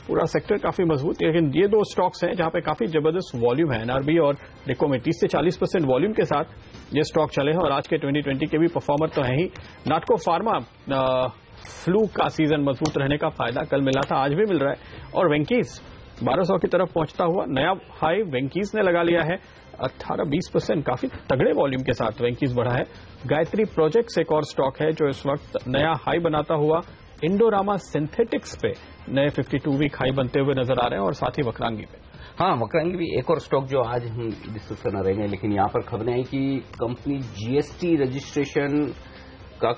पूरा सेक्टर काफी मजबूत है। लेकिन ये 2 स्टॉक्स हैं जहां पे काफी जबरदस्त वॉल्यूम है। एनआरबी और रिको में 30 से 40% वॉल्यूम के साथ ये स्टॉक चले हैं, और आज के 2020 के भी परफॉर्मर तो है ही। नाटको फार्मा, फ्लू का सीजन मजबूत रहने का फायदा कल मिला था, आज भी मिल रहा है। और वेंकीज 1200 की तरफ पहुंचता हुआ नया हाई वेंकीज ने लगा लिया है। 18-20% काफी तगड़े वॉल्यूम के साथ वेंकीज बढ़ा है। गायत्री प्रोजेक्ट्स एक और स्टॉक है जो इस वक्त नया हाई बनाता हुआ इंडोरामा सिंथेटिक्स पे नए 52 वीक हाई बनते हुए नजर आ रहे हैं, और साथ ही वक्रांगी पे। हाँ, वक्रांगी भी एक और स्टॉक जो आज हम डिस्कस करना रहेंगे। लेकिन यहाँ पर खबरें आई कि कंपनी जीएसटी रजिस्ट्रेशन का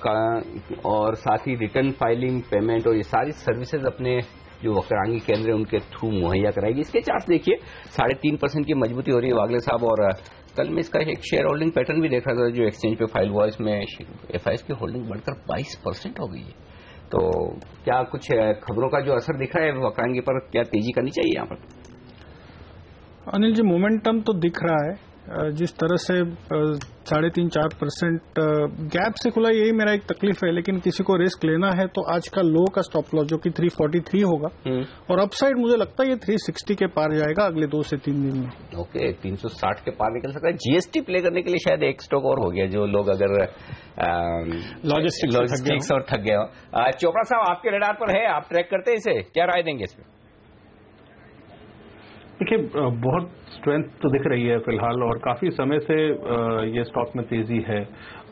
और साथ ही रिटर्न फाइलिंग, पेमेंट और ये सारी सर्विसेज अपने जो वक्रांगी केंद्र है उनके थ्रू मुहैया कराएगी। इसके चार्ट देखिए, 3.5% की मजबूती हो रही है वागले साहब। और कल मैं इसका एक शेयर होल्डिंग पैटर्न भी देख रहा था जो एक्सचेंज पे फाइल हुआ, इसमें एफआईएस की होल्डिंग बढ़कर 22% हो गई है। तो क्या कुछ खबरों का जो असर दिख रहा है वक्रांगी पर, क्या तेजी करनी चाहिए यहाँ पर? अनिल जी, मोमेंटम तो दिख रहा है। जिस तरह से 3.5-4% गैप से खुला, यही मेरा एक तकलीफ है। लेकिन किसी को रिस्क लेना है तो आज का लो का स्टॉप लॉस जो कि 343 होगा, और अपसाइड मुझे लगता है ये 360 के पार जाएगा अगले 2 से 3 दिन में। ओके, 360 के पार निकल सकता है। जीएसटी प्ले करने के लिए शायद एक स्टॉक और हो गया, जो लोग अगर लॉजिस्टिक्स और थक गए हो। चोपड़ा साहब, आपके रडार पर है, आप ट्रैक करते हैं इसे, क्या राय देंगे इसमें? देखिए, बहुत स्ट्रेंथ तो दिख रही है फिलहाल, और काफी समय से ये स्टॉक में तेजी है,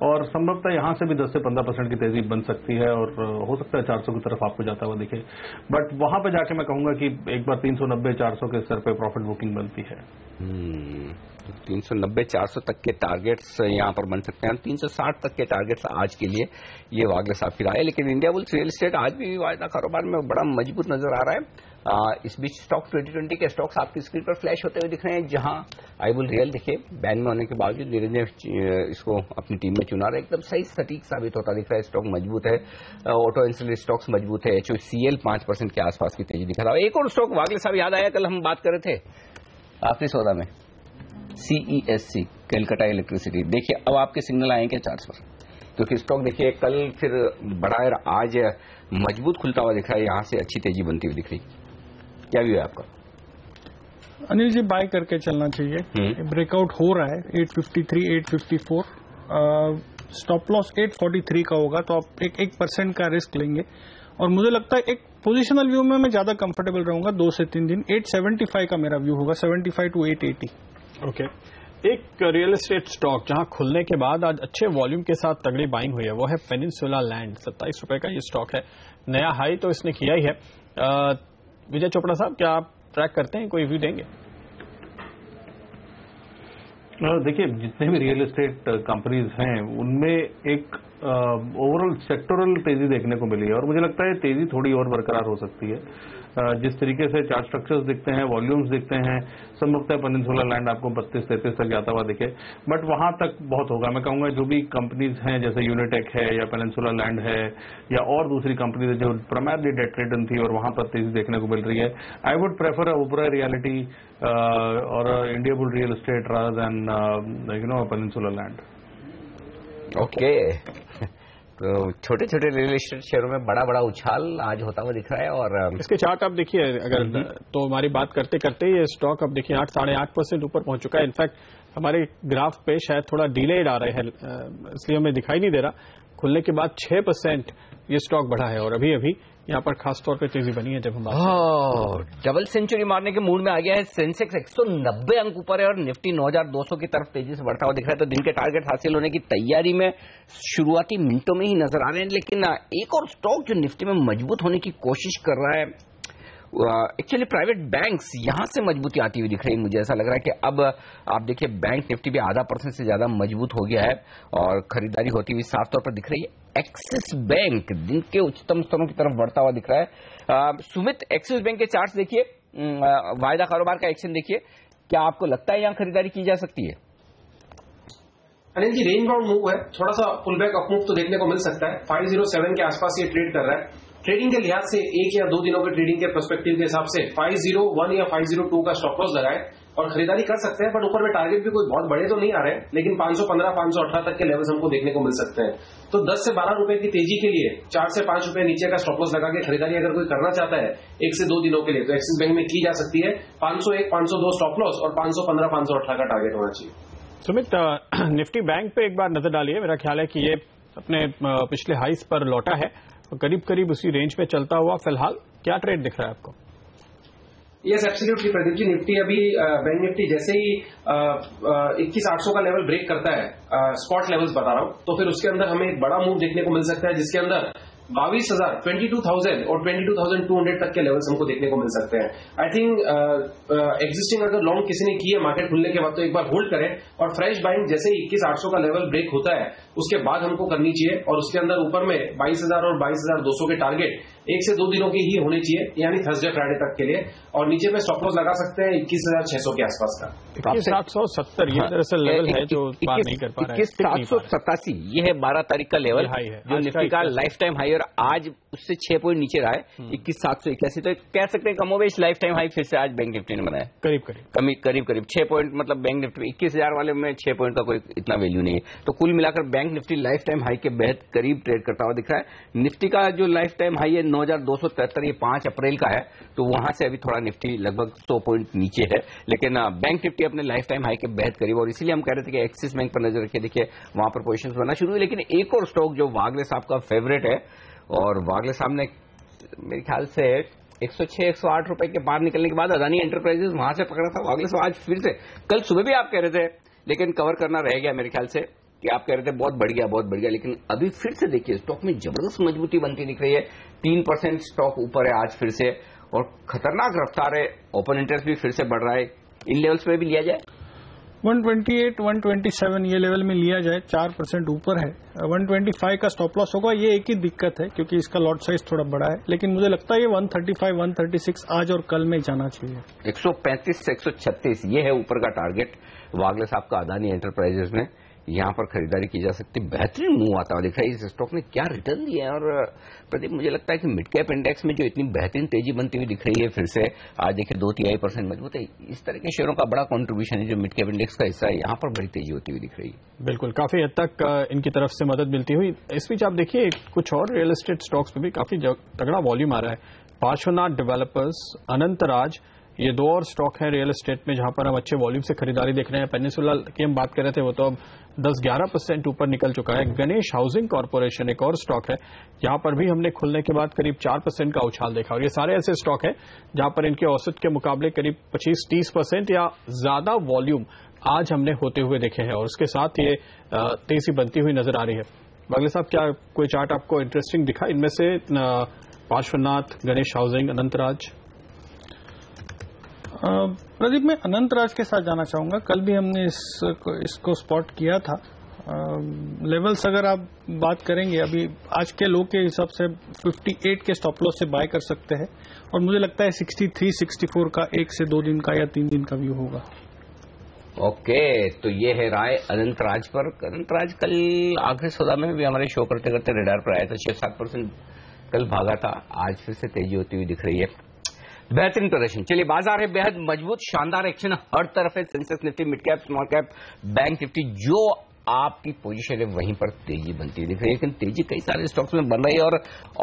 और संभवतः यहां से भी 10 से 15% की तेजी बन सकती है, और हो सकता है 400 की तरफ आपको जाता हुआ दिखे। बट वहां पे जाके मैं कहूंगा कि एक बार 390-400 के स्तर पे प्रॉफिट बुकिंग बनती है। 390-400 तक के टारगेट्स यहां पर बन सकते हैं। 360 तक के टारगेट्स आज के लिए ये वागले साहब की राय है। लेकिन इंडिया बुल्स रियल एस्टेट आज भी वायदा कारोबार में बड़ा मजबूत नजर आ रहा है। इस बीच स्टॉक 2020 के स्टॉक्स आपकी स्क्रीन पर फ्लैश होते हुए दिख रहे हैं, जहां आईबुल रियल देखिए बैन में होने के बावजूद नीरज ने इसको अपनी टीम में चुना रहा है, एकदम सही सटीक साबित होता दिख रहा है। स्टॉक मजबूत है, ऑटो एंसिलरी स्टॉक्स मजबूत है। HOCL 5% के आसपास की तेजी दिखा रहा है। एक और स्टॉक वागले साहब याद आया, कल हम बात कर रहे थे आखिरी सौदा में, CESC कैलकाटा इलेक्ट्रिसिटी। देखिए अब आपके सिग्नल आए क्या चार्ट्स पर, क्योंकि स्टॉक देखिए कल फिर बढ़ा है, आज मजबूत खुलता हुआ दिख रहा है, यहां से अच्छी तेजी बनती हुई दिख रही। क्या व्यू है आपका? अनिल जी, बाय करके चलना चाहिए। ब्रेकआउट हो रहा है 853, 854, स्टॉप लॉस 843 का होगा, तो आप 1% का रिस्क लेंगे। और मुझे लगता है एक पोजिशनल व्यू में मैं ज्यादा कंफर्टेबल रहूंगा 2 से 3 दिन। 875 का मेरा व्यू होगा, 75 to 880। ओके, एक रियल एस्टेट स्टॉक जहां खुलने के बाद आज अच्छे वॉल्यूम के साथ तगड़ी बाइंग हुई है, वो है पेनिनसुला लैंड। 27 रुपए का ये स्टॉक है, नया हाई तो इसने किया ही है। विजय चोपड़ा साहब, क्या आप ट्रैक करते हैं, कोई व्यू देंगे? देखिए, जितने भी रियल एस्टेट कंपनीज हैं उनमें एक ओवरऑल सेक्टोरल तेजी देखने को मिली है और मुझे लगता है तेजी थोड़ी और बरकरार हो सकती है। जिस तरीके से चार्ट स्ट्रक्चर्स दिखते हैं, वॉल्यूम्स दिखते हैं, संभवतः पेनिनसुला लैंड आपको 32-33 तक जाता हुआ दिखे, बट वहां तक बहुत होगा। मैं कहूंगा जो भी कंपनीज हैं जैसे यूनिटेक है या पेनिनसुला लैंड है या और दूसरी कंपनीज है जो प्राइमरली डेट रिटर्न थी और वहां पर तेजी देखने को मिल रही है, I would prefer Oberoi Realty और Indiabulls real estate rather than Peninsula Land. Okay, तो छोटे छोटे रियल एस्टेट शेयरों में बड़ा बड़ा उछाल आज होता हुआ दिख रहा है। और इसके चार्ट आप देखिए अगर तो हमारी बात करते करते ये स्टॉक अब देखिए 8-8.5% ऊपर पहुंच चुका है। इनफैक्ट हमारे ग्राफ पे शायद थोड़ा डिलेड आ रहे हैं, इसलिए हमें दिखाई नहीं दे रहा। खुलने के बाद 6% ये स्टॉक बढ़ा है और अभी अभी यहाँ पर खास तौर पे तेजी बनी है जब हम डबल सेंचुरी मारने के मूड में आ गया है। सेंसेक्स 190 अंक ऊपर है और निफ्टी 9200 की तरफ तेजी से बढ़ता हुआ दिख रहा है। तो दिन के टारगेट हासिल होने की तैयारी में शुरुआती मिनटों में ही नजर आ रहे हैं। लेकिन एक और स्टॉक जो निफ्टी में मजबूत होने की कोशिश कर रहा है, एक्चुअली प्राइवेट बैंक्स यहां से मजबूती आती हुई दिख रही है। मुझे ऐसा लग रहा है कि अब आप देखिए बैंक निफ्टी भी 0.5% से ज्यादा मजबूत हो गया है और खरीदारी होती हुई साफ तौर पर दिख रही है। एक्सिस बैंक दिन के उच्चतम स्तरों की तरफ बढ़ता हुआ दिख रहा है। सुमित, एक्सिस बैंक के चार्ट्स देखिए, वायदा कारोबार का एक्शन देखिए, क्या आपको लगता है यहां खरीदारी की जा सकती है? Anil ji, range bound move है, थोड़ा सा पुल बैक अप मूव तो देखने को मिल सकता है। 507 के आसपास ये ट्रेड कर रहा है। ट्रेडिंग के लिहाज से 1 या 2 दिनों के ट्रेडिंग के पर्सपेक्टिव के हिसाब से 501 या 502 का स्टॉप लॉस लगाए और खरीदारी कर सकते हैं। बट ऊपर में टारगेट भी कोई बहुत बड़े तो नहीं आ रहे हैं, लेकिन 515-518 तक के लेवल्स हमको देखने को मिल सकते हैं। तो 10 से 12 रुपए की तेजी के लिए 4 से 5 रुपए नीचे का स्टॉप लॉस लगा के खरीदारी अगर कोई करना चाहता है 1 से 2 दिनों के लिए, तो एक्सिस बैंक में की जा सकती है। 501, 502 स्टॉप लॉस और 515, 518 का टारगेट होना चाहिए। सुमित, निफ्टी बैंक पे एक बार नजर डालिए। मेरा ख्याल है कि ये अपने पिछले हाइस पर लौटा है, करीब करीब उसी रेंज पे चलता हुआ फिलहाल क्या ट्रेड दिख रहा है आपको? Yes, absolutely Pradeep ji, Nifty अभी बैंक निफ्टी जैसे ही 21,800 का लेवल ब्रेक करता है, स्पॉट लेवल्स बता रहा हूं, तो फिर उसके अंदर हमें एक बड़ा मूव देखने को मिल सकता है जिसके अंदर 22,000, 22,000 और 22,200 तक के लेवल्स हमको देखने को मिल सकते हैं। आई थिंक एग्जिस्टिंग अगर लॉन्ग किसी ने की है मार्केट खुलने के बाद तो एक बार होल्ड करें और फ्रेश बाइंग जैसे ही 21,800 का लेवल ब्रेक होता है उसके बाद हमको करनी चाहिए और उसके अंदर ऊपर में 22,000 और 22,200 के टारगेट 1 से 2 दिनों की ही होने चाहिए, यानी थर्सडे फ्राइडे तक के लिए। और नीचे में स्टॉप लॉस लगा सकते हैं 21,600 के आसपास का। 21,770 ये दरअसल लेवल है जो पार नहीं कर पा रहा है। 21,787 ये है 12 तारीख का लेवल जो निफ्टी का लाइफ टाइम हाई, और आज उससे 6 पॉइंट नीचे रहा है 21,781। तो कह सकते हैं कमोबेश लाइफ टाइम हाई फिर से आज बैंक निफ्टी ने बनाया, करीब 6 पॉइंट। मतलब बैंक निफ्टी 21,000 वाले में 6 पॉइंट का कोई इतना वैल्यू नहीं है। तो कुल मिलाकर bank Nifty life time high के बेहद करीब ट्रेड करता हुआ दिख रहा है। निफ्टी का जो लाइफ टाइम हाई है 9,273, ये 5 अप्रैल का है, तो वहां से अभी थोड़ा निफ्टी लगभग 100 पॉइंट नीचे है। लेकिन बैंक निफ्टी अपने लाइफ टाइम हाई के बेहद करीब, और इसीलिए हम कह रहे थे कि एक्सिस बैंक पर नजर रखिए। देखिए वहां पर पोजीशंस बनना शुरू हुई। लेकिन एक और स्टॉक जो वागले साहब का फेवरेट है, और वागले साहब ने मेरे ख्याल से 106-108 रुपए के पार निकलने के बाद अदानी एंटरप्राइजेस वहां से पकड़ा था वागले साहब। आज फिर से, कल सुबह भी आप कह रहे थे लेकिन कवर करना रह गया मेरे ख्याल से, कि आप कह रहे थे बहुत बढ़ गया, लेकिन अभी फिर से देखिए स्टॉक में जबरदस्त मजबूती बनती दिख रही है। 3% स्टॉक ऊपर है आज फिर से, और खतरनाक रफ्तार है। ओपन इंटरेस्ट भी फिर से बढ़ रहा है। इन लेवल्स पे भी लिया जाए 128, 127 ये लेवल में लिया जाए, 4% ऊपर है। 125 का स्टॉप लॉस होगा। ये एक ही दिक्कत है क्योंकि इसका लॉट साइज थोड़ा बड़ा है, लेकिन मुझे लगता है ये 135, 136 आज और कल में जाना चाहिए। 135 से 136 ये है ऊपर का टारगेट वागले साहब का अदानी एंटरप्राइजेस में। यहां पर खरीदारी की जा सकती है। बेहतरीन मूव आता हुआ दिख रहा है। इस स्टॉक ने क्या रिटर्न दिया है। और प्रदीप, मुझे लगता है कि मिड कैप इंडेक्स में जो इतनी बेहतरीन तेजी बनती हुई दिख रही है फिर से, आज देखिए 2-3% मजबूत है। इस तरह के शेयरों का बड़ा कंट्रीब्यूशन है जो मिड कैप इंडेक्स का हिस्सा है, यहां पर बड़ी तेजी होती हुई दिख रही है। बिल्कुल, काफी हद तक इनकी तरफ से मदद मिलती हुई। इस बीच आप देखिए कुछ और रियल एस्टेट स्टॉक्स पे भी काफी तगड़ा वॉल्यूम आ रहा है। पार्श्वनाथ डेवलपर्स, अनंतराज, ये 2 और स्टॉक है रियल एस्टेट में जहां पर हम अच्छे वॉल्यूम से खरीदारी देख रहे हैं। पेनिनसुला की हम बात कर रहे थे, वो तो अब 10-11% ऊपर निकल चुका है। गणेश हाउसिंग कॉर्पोरेशन एक और स्टॉक है, यहां पर भी हमने खुलने के बाद करीब 4% का उछाल देखा। और ये सारे ऐसे स्टॉक हैं जहां पर इनके औसत के मुकाबले करीब 25-30% या ज्यादा वॉल्यूम आज हमने होते हुए देखे हैं, और उसके साथ ये तेजी बनती हुई नजर आ रही है। वागले साहब, क्या कोई चार्ट आपको इंटरेस्टिंग दिखा इनमें से? पार्श्वनाथ, गणेश हाउसिंग, अनंतराज? प्रदीप, मैं अनंत राज के साथ जाना चाहूंगा। कल भी हमने इसको स्पॉट किया था। लेवल्स अगर आप बात करेंगे, अभी आज के लो के हिसाब से 58 के स्टॉप लॉस से बाय कर सकते हैं, और मुझे लगता है 63, 64 का 1 से 2 दिन का या 3 दिन का व्यू होगा। ओके, तो ये है राय अनंत राज पर। अनंत राज कल आखिरी सौदा में भी हमारे शो करते करते रेडार पर आया था, 6-7% कल भागा था, आज फिर से तेजी होती हुई दिख रही है। बेहतरीन प्रदर्शन। चलिए, बाजार है बेहद मजबूत, शानदार एक्शन हर तरफ है। Sensex Nifty, mid cap, small cap, bank Nifty, जो आपकी पोजीशन है वहीं पर तेजी बनती दिख रही है, लेकिन तेजी कई सारे स्टॉक्स में बन रही है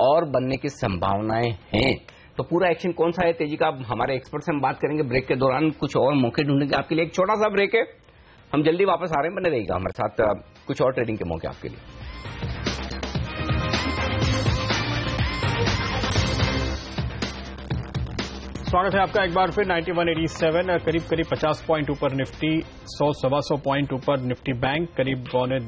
और बनने की संभावनाएं हैं। तो पूरा एक्शन कौन सा है तेजी का, हमारे एक्सपर्ट से हम बात करेंगे ब्रेक के दौरान। कुछ और मौके ढूंढेंगे आपके लिए। एक छोटा सा ब्रेक है, हम जल्दी वापस आ रहे हैं, बने रहिएगा हमारे साथ, कुछ और ट्रेडिंग के मौके आपके लिए। स्वागत है आपका एक बार फिर। 9187 करीब 50 पॉइंट ऊपर निफ्टी, 100-125 पॉइंट ऊपर निफ्टी बैंक, करीब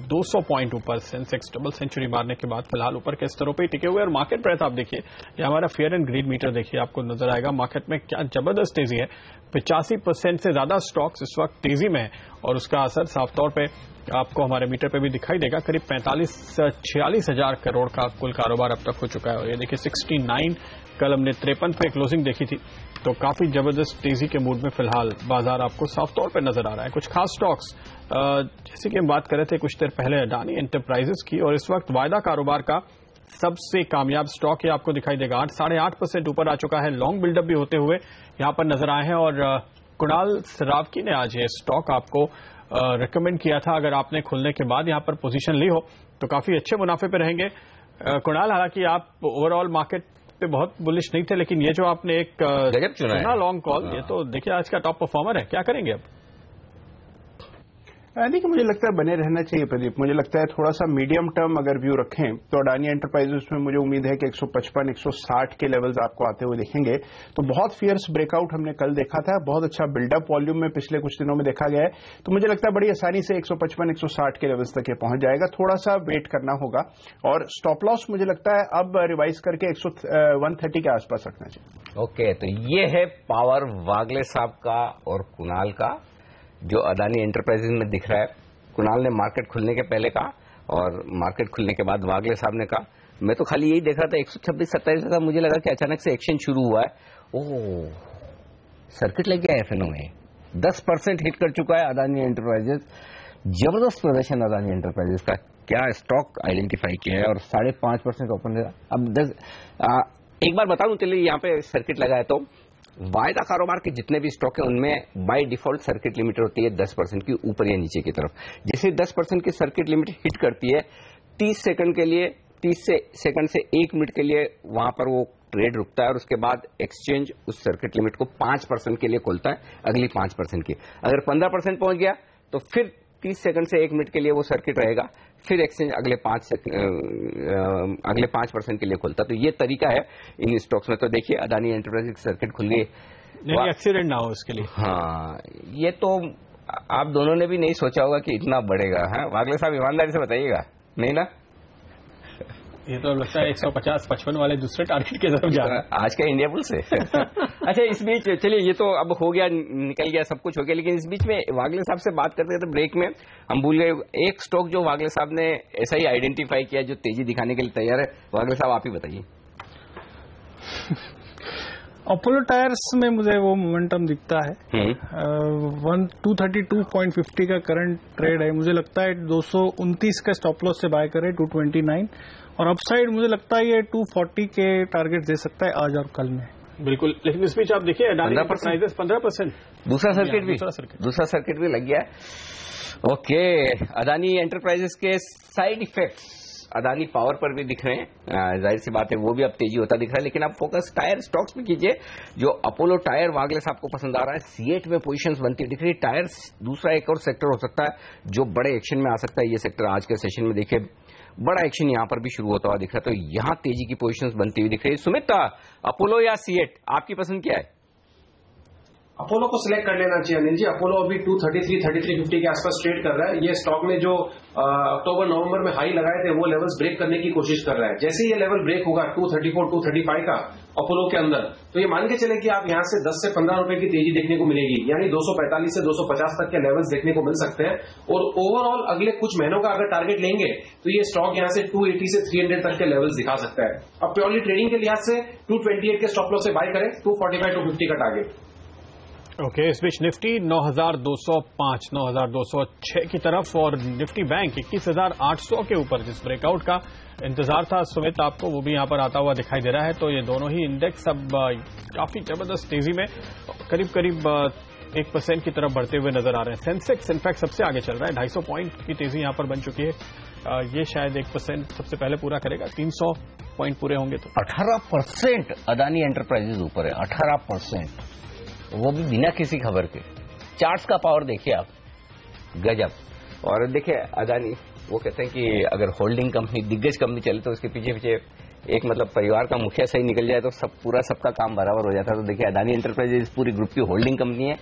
200 पॉइंट ऊपर सेंसेक्स डबल सेंचुरी मारने के बाद फिलहाल ऊपर के स्तरों पर टिके हुए। और मार्केट ब्रेथ आप देखिए, ये हमारा फेयर एंड ग्रीड मीटर देखिए, आपको नजर आएगा मार्केट में क्या जबरदस्त तेजी है। 85% से ज्यादा स्टॉक्स इस वक्त तेजी में है, और उसका असर साफ तौर पर आपको हमारे मीटर पे भी दिखाई देगा। करीब 45-46 हजार करोड़ का कुल कारोबार अब तक हो चुका है। और ये देखिए 69, कल हमने 53 पे क्लोजिंग देखी थी, तो काफी जबरदस्त तेजी के मूड में फिलहाल बाजार आपको साफ तौर पे नजर आ रहा है। कुछ खास स्टॉक्स जैसे कि हम बात कर रहे थे कुछ देर पहले अडानी एंटरप्राइजेस की, और इस वक्त वायदा कारोबार का सबसे कामयाब स्टॉक ये आपको दिखाई देगा। 8-8.5% ऊपर आ चुका है। लॉन्ग बिल्डअप भी होते हुए यहां पर नजर आए हैं। और कुणाल सरावकी ने आज ये स्टॉक आपको रिकमेंड किया था, अगर आपने खुलने के बाद यहां पर पोजीशन ली हो तो काफी अच्छे मुनाफे पे रहेंगे। कुणाल, हालांकि आप ओवरऑल मार्केट पे बहुत बुलिश नहीं थे, लेकिन ये जो आपने एक चुना लॉन्ग कॉल, ये तो देखिए आज का टॉप परफॉर्मर है। क्या करेंगे अब? देखिए, मुझे लगता है बने रहना चाहिए प्रदीप। मुझे लगता है थोड़ा सा मीडियम टर्म अगर व्यू रखें तो अडानी एंटरप्राइजेस में मुझे उम्मीद है कि 155-160 के लेवल्स आपको आते हुए दिखेंगे। तो बहुत फियर्स ब्रेकआउट हमने कल देखा था, बहुत अच्छा बिल्डअप वॉल्यूम में पिछले कुछ दिनों में देखा गया है। तो मुझे लगता है बड़ी आसानी से 155-160 के लेवल्स तक ये पहुंच जाएगा। थोड़ा सा वेट करना होगा, और स्टॉप लॉस मुझे लगता है अब रिवाइज करके 130 के आसपास रखना चाहिए। ओके, तो ये है पावर वागले साहब का और कुणाल का, जो अडानी एंटरप्राइजेज में दिख रहा है। कुणाल ने मार्केट खुलने के पहले कहा, और मार्केट खुलने के बाद वागले साहब ने कहा। मैं तो खाली यही देख रहा था, 126-27 था, मुझे लगा कि अचानक से एक्शन शुरू हुआ है। ओह, सर्किट लग गया एफएनओ में, 10% हिट कर चुका है अडानी एंटरप्राइजेज। जबरदस्त प्रदर्शन अडानी एंटरप्राइजेज का, क्या स्टॉक आइडेंटिफाई किया है, और 5.5% ओपन है। अब एक बार बता दूं, चलिए यहाँ पे सर्किट लगा है, तो वायदा कारोबार के जितने भी स्टॉक है उनमें बाय डिफॉल्ट सर्किट लिमिट होती है 10% की, ऊपर या नीचे की तरफ। जैसे 10% की सर्किट लिमिट हिट करती है, 30 सेकंड के लिए, 30 सेकंड से 1 मिनट के लिए वहां पर वो ट्रेड रुकता है, और उसके बाद एक्सचेंज उस सर्किट लिमिट को 5% के लिए खोलता है, अगली 5% की। अगर 15% पहुंच गया तो फिर 30 सेकंड से 1 मिनट के लिए वो सर्किट रहेगा, फिर एक्सचेंज अगले 5% के लिए खोलता। तो ये तरीका है इन स्टॉक्स में। तो देखिए, अडानी एंटरप्राइज की सर्किट खुल गई, एक्सीडेंट ना हो इसके लिए। हाँ, ये तो आप दोनों ने भी नहीं सोचा होगा कि इतना बढ़ेगा। हाँ वागले साहब, ईमानदारी से बताइएगा, नहीं ना? ये तो लगता है 150-55 वाले दूसरे टारगेट की तरफ जा रहा है आज का इंडिया बुल से। अच्छा, इस बीच चलिए, ये तो अब हो गया, निकल गया, सब कुछ हो गया, लेकिन इस बीच में वागले साहब से बात करते थे ब्रेक में, हम भूल गए एक स्टॉक जो वागले साहब ने ऐसा ही आइडेंटिफाई किया जो तेजी दिखाने के लिए तैयार है। वागले साहब, आप ही बताइए। अपोलो टायर्स में मुझे वो मोमेंटम दिखता है। 232.50 का करंट ट्रेड है, मुझे लगता है 229 का स्टॉप लॉस से बाय करे 229, और अपसाइड मुझे लगता है ये 240 के टारगेट दे सकता है आज और कल में। बिल्कुल, लेकिन इस बीच आप देखिए अडानी एंटरप्राइजेस 15%, दूसरा सर्किट भी लग गया है। ओके, अडानी एंटरप्राइजेस के साइड इफेक्ट्स अडानी पावर पर भी दिख रहे हैं, जाहिर सी बात है वो भी अब तेजी होता दिख रहा है। लेकिन आप फोकस टायर स्टॉक्स में कीजिए, जो अपोलो टायर वागले साहब को पसंद आ रहा है, सीएट में पोजीशंस बनती दिख रही है। टायर्स दूसरा एक और सेक्टर हो सकता है जो बड़े एक्शन में आ सकता है। ये सेक्टर आज के सेशन में देखिए बड़ा एक्शन यहां पर भी शुरू होता हुआ दिख रहा है, तो यहां तेजी की पोजीशंस बनती हुई दिख रही है। सुमित, अपोलो या सीएट, आपकी पसंद क्या है? अपोलो को सिलेक्ट कर लेना चाहिए अनिल जी। अपोलो अभी 233-3350 के आसपास ट्रेड कर रहा है। ये स्टॉक ने जो अक्टूबर नवंबर में हाई लगाए थे वो लेवल्स ब्रेक करने की कोशिश कर रहा है। जैसे ये लेवल ब्रेक होगा 234-235 का, अपोलो के अंदर, तो ये मान के चले कि आप यहाँ से 10 से 15 रुपए की तेजी देखने को मिलेगी, यानी 245 से 250 तक के लेवल्स देखने को मिल सकते हैं। और ओवरऑल अगले कुछ महीनों का अगर टारगेट लेंगे तो ये स्टॉक यहाँ से 280 से 300 तक के लेवल्स दिखा सकता है। अब प्योरली ट्रेडिंग के लिहाज से 228 के स्टॉप लॉस से बाय करें, 245 टू 50 का टारगेट। ओके, इस बीच निफ्टी 9,205, 9,206 की तरफ और निफ्टी बैंक 21,800 के ऊपर, जिस ब्रेकआउट का इंतजार था सुमित आपको, वो भी यहां पर आता हुआ दिखाई दे रहा है। तो ये दोनों ही इंडेक्स अब काफी जबरदस्त तेजी में करीब करीब 1% की तरफ बढ़ते हुए नजर आ रहे हैं। सेंसेक्स इनफैक्ट सबसे आगे चल रहा है, 250 पॉइंट की तेजी यहां पर बन चुकी है। ये शायद 1% सबसे पहले पूरा करेगा, 300 पॉइंट पूरे होंगे तो 18% अदानी एंटरप्राइजेज ऊपर है, 18%, वो भी बिना किसी खबर के। चार्ट्स का पावर देखिए आप, गजब। और देखिए अदानी, वो कहते हैं कि अगर होल्डिंग कंपनी, दिग्गज कंपनी चले तो उसके पीछे पीछे एक मतलब परिवार का मुखिया सही निकल जाए तो सब पूरा सबका काम बराबर हो जाता है। तो देखिए अदानी एंटरप्राइजेज पूरी ग्रुप की होल्डिंग कंपनी है।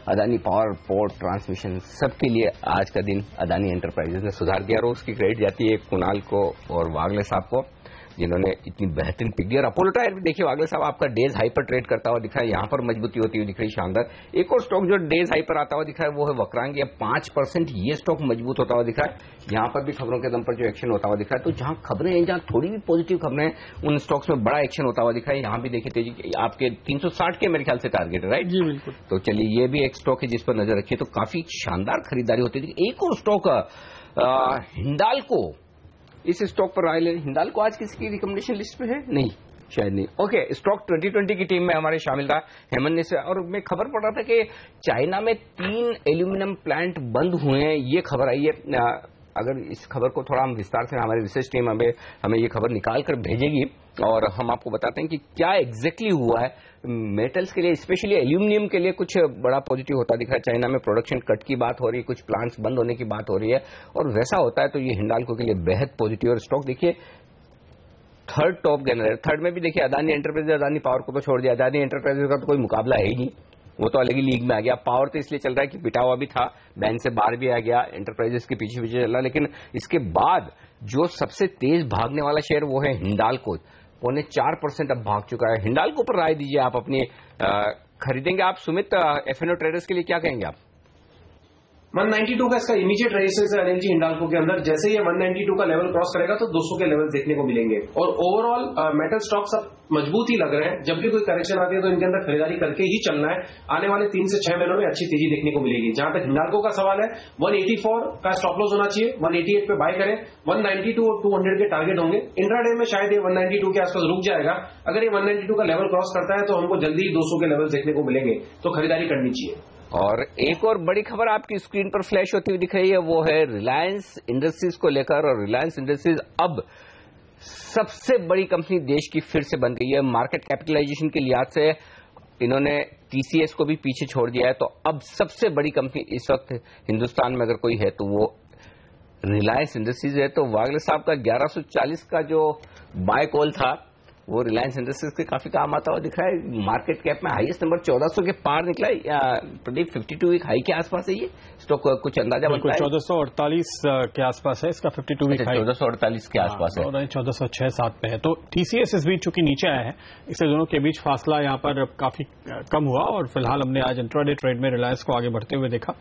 अदानी पावर, पोर्ट, ट्रांसमिशन, सबके लिए आज का दिन अदानी एंटरप्राइजेज ने सुधार किया। और उसकी क्रेडिट जाती है कुणाल को और वागले साहब को, जिन्होंने इतनी बेहतरीन पिक दी। और अपोलो टायर भी देखिए वागले साहब आपका डेज हाई पर ट्रेड करता हुआ दिख रहा है, यहां पर मजबूती होती हुई दिख रही शानदार। एक और स्टॉक जो डेज हाई पर आता हुआ दिख रहा है वो है वक्रांगी, 5% ये स्टॉक मजबूत होता हुआ दिख रहा है। यहां पर भी खबरों के दम पर जो एक्शन होता हुआ दिख रहा है, तो जहां खबरें हैं, जहां थोड़ी भी पॉजिटिव खबरें हैं, उन स्टॉक्स में बड़ा एक्शन होता हुआ दिख रहा है। यहां भी देखिए तेजी, आपके 360 के मेरे ख्याल से टारगेट है, राइट? जी बिल्कुल। तो चलिए ये भी एक स्टॉक है जिस पर नजर रखिए। तो काफी शानदार खरीदारी होती थी। एक और स्टॉक हिंडाल्को, इस स्टॉक पर राय ले, हिंडाल्को आज किसी की रिकमेंडेशन लिस्ट में है? नहीं, शायद नहीं। ओके, स्टॉक 2020 की टीम में हमारे शामिल था हेमंत ने से। और मैं खबर पढ़ रहा था कि चाइना में 3 एल्यूमिनियम प्लांट बंद हुए हैं, ये खबर आई है। अगर इस खबर को थोड़ा हम विस्तार से, हमारी रिसर्च टीम हमें ये खबर निकाल कर भेजेगी और हम आपको बताते हैं कि क्या एग्जैक्टली हुआ है। मेटल्स के लिए, स्पेशली एल्यूमिनियम के लिए कुछ बड़ा पॉजिटिव होता दिख रहा है। चाइना में प्रोडक्शन कट की बात हो रही है, कुछ प्लांट्स बंद होने की बात हो रही है, और वैसा होता है तो ये हिंडाल्को के लिए बेहद पॉजिटिव। और स्टॉक देखिए थर्ड टॉप गेनर है। थर्ड में भी देखिए अदानी एंटरप्राइजेज, अदानी पावर को तो छोड़ दिया, अदानी एंटरप्राइजेज का तो कोई मुकाबला है ही नहीं, वो तो अलग ही लीग में आ गया। पावर तो इसलिए चल रहा है कि पिटा हुआ भी था, बैंक से बाहर भी आ गया, एंटरप्राइजेस के पीछे पीछे चल रहा। लेकिन इसके बाद जो सबसे तेज भागने वाला शेयर वो है हिंडाल्को, 4.25% अब भाग चुका है। हिंडाल्को पर राय दीजिए आप अपनी, खरीदेंगे आप सुमित? एफएनओ ट्रेडर्स के लिए क्या कहेंगे आप? 192 का इसका इमीडिएट रेजिस्टेंस है एनएलजी हिंडाल्को के अंदर। जैसे ये 192 का लेवल क्रॉस करेगा तो 200 के लेवल देखने को मिलेंगे। और ओवरऑल मेटल स्टॉक्स अब मजबूत ही लग रहे हैं। जब भी कोई करेक्शन आती है तो इनके अंदर खरीदारी करके ही चलना है। आने वाले 3 से 6 महीनों में अच्छी तेजी देखने को मिलेगी। जहां तक हिंडाल्को का सवाल है, 184 का स्टॉप लॉस होना चाहिए, 188 पे बाय करें, 192 और 200 के टारगेट होंगे। इंट्राडे में शायद ये 192 के आसपास रुक जाएगा। अगर ये 192 का लेवल क्रॉस करता है तो हमको जल्दी ही 200 के लेवल देखने को मिलेंगे, तो खरीदारी करनी चाहिए। और एक और बड़ी खबर आपकी स्क्रीन पर फ्लैश होती हुई दिख रही है, वो है रिलायंस इंडस्ट्रीज को लेकर। और रिलायंस इंडस्ट्रीज अब सबसे बड़ी कंपनी देश की फिर से बन गई है। मार्केट कैपिटलाइजेशन के लिहाज से इन्होंने टीसीएस को भी पीछे छोड़ दिया है। तो अब सबसे बड़ी कंपनी इस वक्त हिंदुस्तान में अगर कोई है तो वो रिलायंस इंडस्ट्रीज है। तो वागले साहब का 1140 का जो बाय कॉल था वो रिलायंस इंडस्ट्रीज के काफी काम आता हुआ दिख रहा है। मार्केट कैप में हाईएस्ट नंबर 1400 के पार निकला है। प्रदीप, 52 वीक हाई के आसपास है ये स्टॉक, कुछ अंदाजा बनता है? 1448 के आसपास है इसका 52 वीक हाई, 1448 के आसपास है, 1406-7 पे है। तो टीसीएस इस बीच चूंकि नीचे आया है, इससे दोनों के बीच फासला यहाँ पर काफी कम हुआ। और फिलहाल हमने आज इंट्राडे ट्रेड में रिलायंस को आगे बढ़ते हुए देखा।